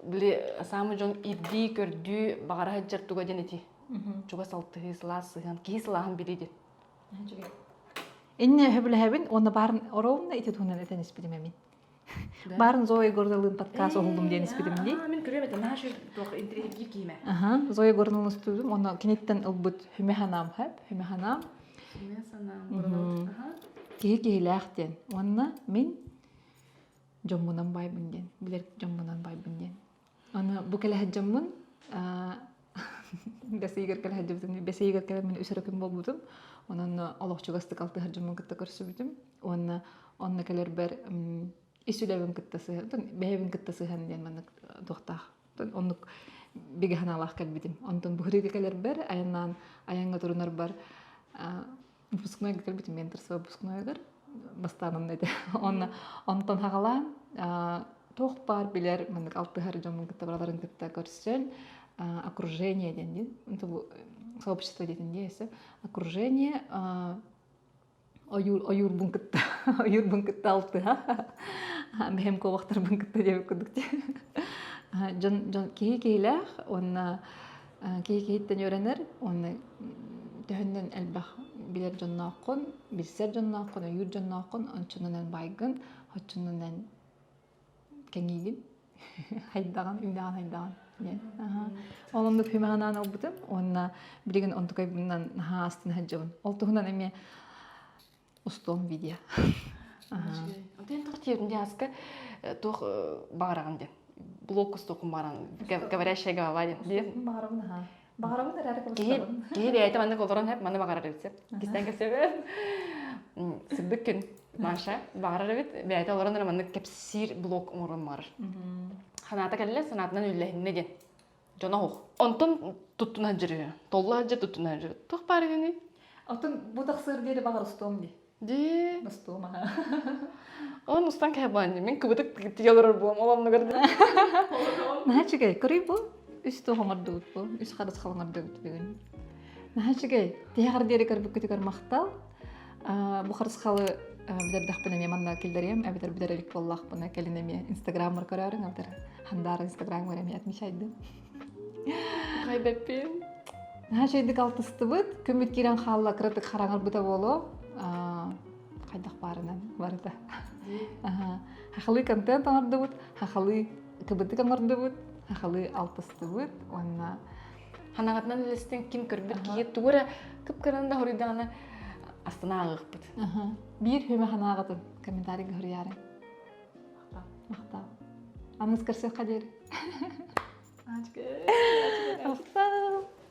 биле самы жоң идди көрдү багара жартуга денети. Чуга салты сыласыган кислаган билиди. Инне хөбләбин оны барын оровна ите тунан этен испидимемин. Барын Зоя Гордалын подкаст олдум ден испидимди. Мен көрөм эте нашы тох интервью кийме. Зоя Гордалын студиум, оны кинеттен ылбыт хүмеханам хэп, хүмеханам. Хүмеханам. Кихи-кихилэхтен. Онна мен жоммунан байбын ден. Билер жоммунан байбын ден. Аны бу келеһе жоммун бесейгер келеһе жоммун бесейгер келеһе мен үсөрөкүм болбутум. Онун олокчугасты калты жоммун кытта көрсөбүтүм. Онна келер бер исүлөбүн кыттасы, бэбин кыттасы хан ден мен доктах. Онну бигеханалах келбитим. Онтон бухриге келер бер аяннан аянга турунар бар. Выпускной келбитим мен тырса выпускнойгар. Бастанын эде. Онтон хагала тох бар билер мен алты хар жомун кытта бараларын кытта көрсөн окружение ден. Бу сообщество ден десе. Окружение оюр бункытта алты ха. Бем ковактар бункытта деп көдүктү. Жон кейлэх онна кейтен өренер онна төһөннөн элбах билер жоннакын, билсер жоннакын, оюр жоннакын, ончунан байгын, очунан кеңигин хайдаган, үйдаган хайдаган. Олонду хүмәганан олбутум, онна билеген онтукай бунан хаастын хаджабын. Олтугунан эме устон видео. Онтен тортиевнде аска тох багараган ден. Блок устокун баран, говорящая голова ден. Багарабын әрі Кейі әйті маңды қолдырын әп, маңды бағарар өтсеп. Кестен кесебі. Сыбдық күн, маша, бағарар өт, бәйті оларын маңды кепсир блок ұмырын бар. Ханата кәлілі санатынан үйләхінне ден. Жона хоқ. Онтын тұттына жүрі, толла жыр тұттына жүрі. Тоқ бары дені? Отын бұтақ сыр деді бағар ұстуым де. Де? Ұстуым, Он ұстан кәй бағын де. Мен күбітік тегелер болам, оламны көрді. Нәчігей, көрей бұл? Üstü hoңardut bu, üst qarız qalangardut bugün. Nahachigay, tiyar deri kar bukti kar maqtal. Bu qarız qalı bider daqpana me manna kelderem, bider biderelik wallah buna kelineme Instagram markararın altar. Handar Instagram var me atmışaydı. Хай бәппен. Наха шейдик алтыстыбыт, көмүт кирен халла кырытык хараңар бута боло. Кайдак барынан барыта. Хахалы контент аңардыбыт, хахалы кыбытык аңардыбыт, хахалы алтыстыбыт, онна Ханағатынан үлестен ким көрбіт кие туғыра кып кырында хоридағына астына ағықпыт. бир хөмө ханаагатын комментарий көрүяры. Мактап. Аныз көрсөк кадер. Ачка. Мактап.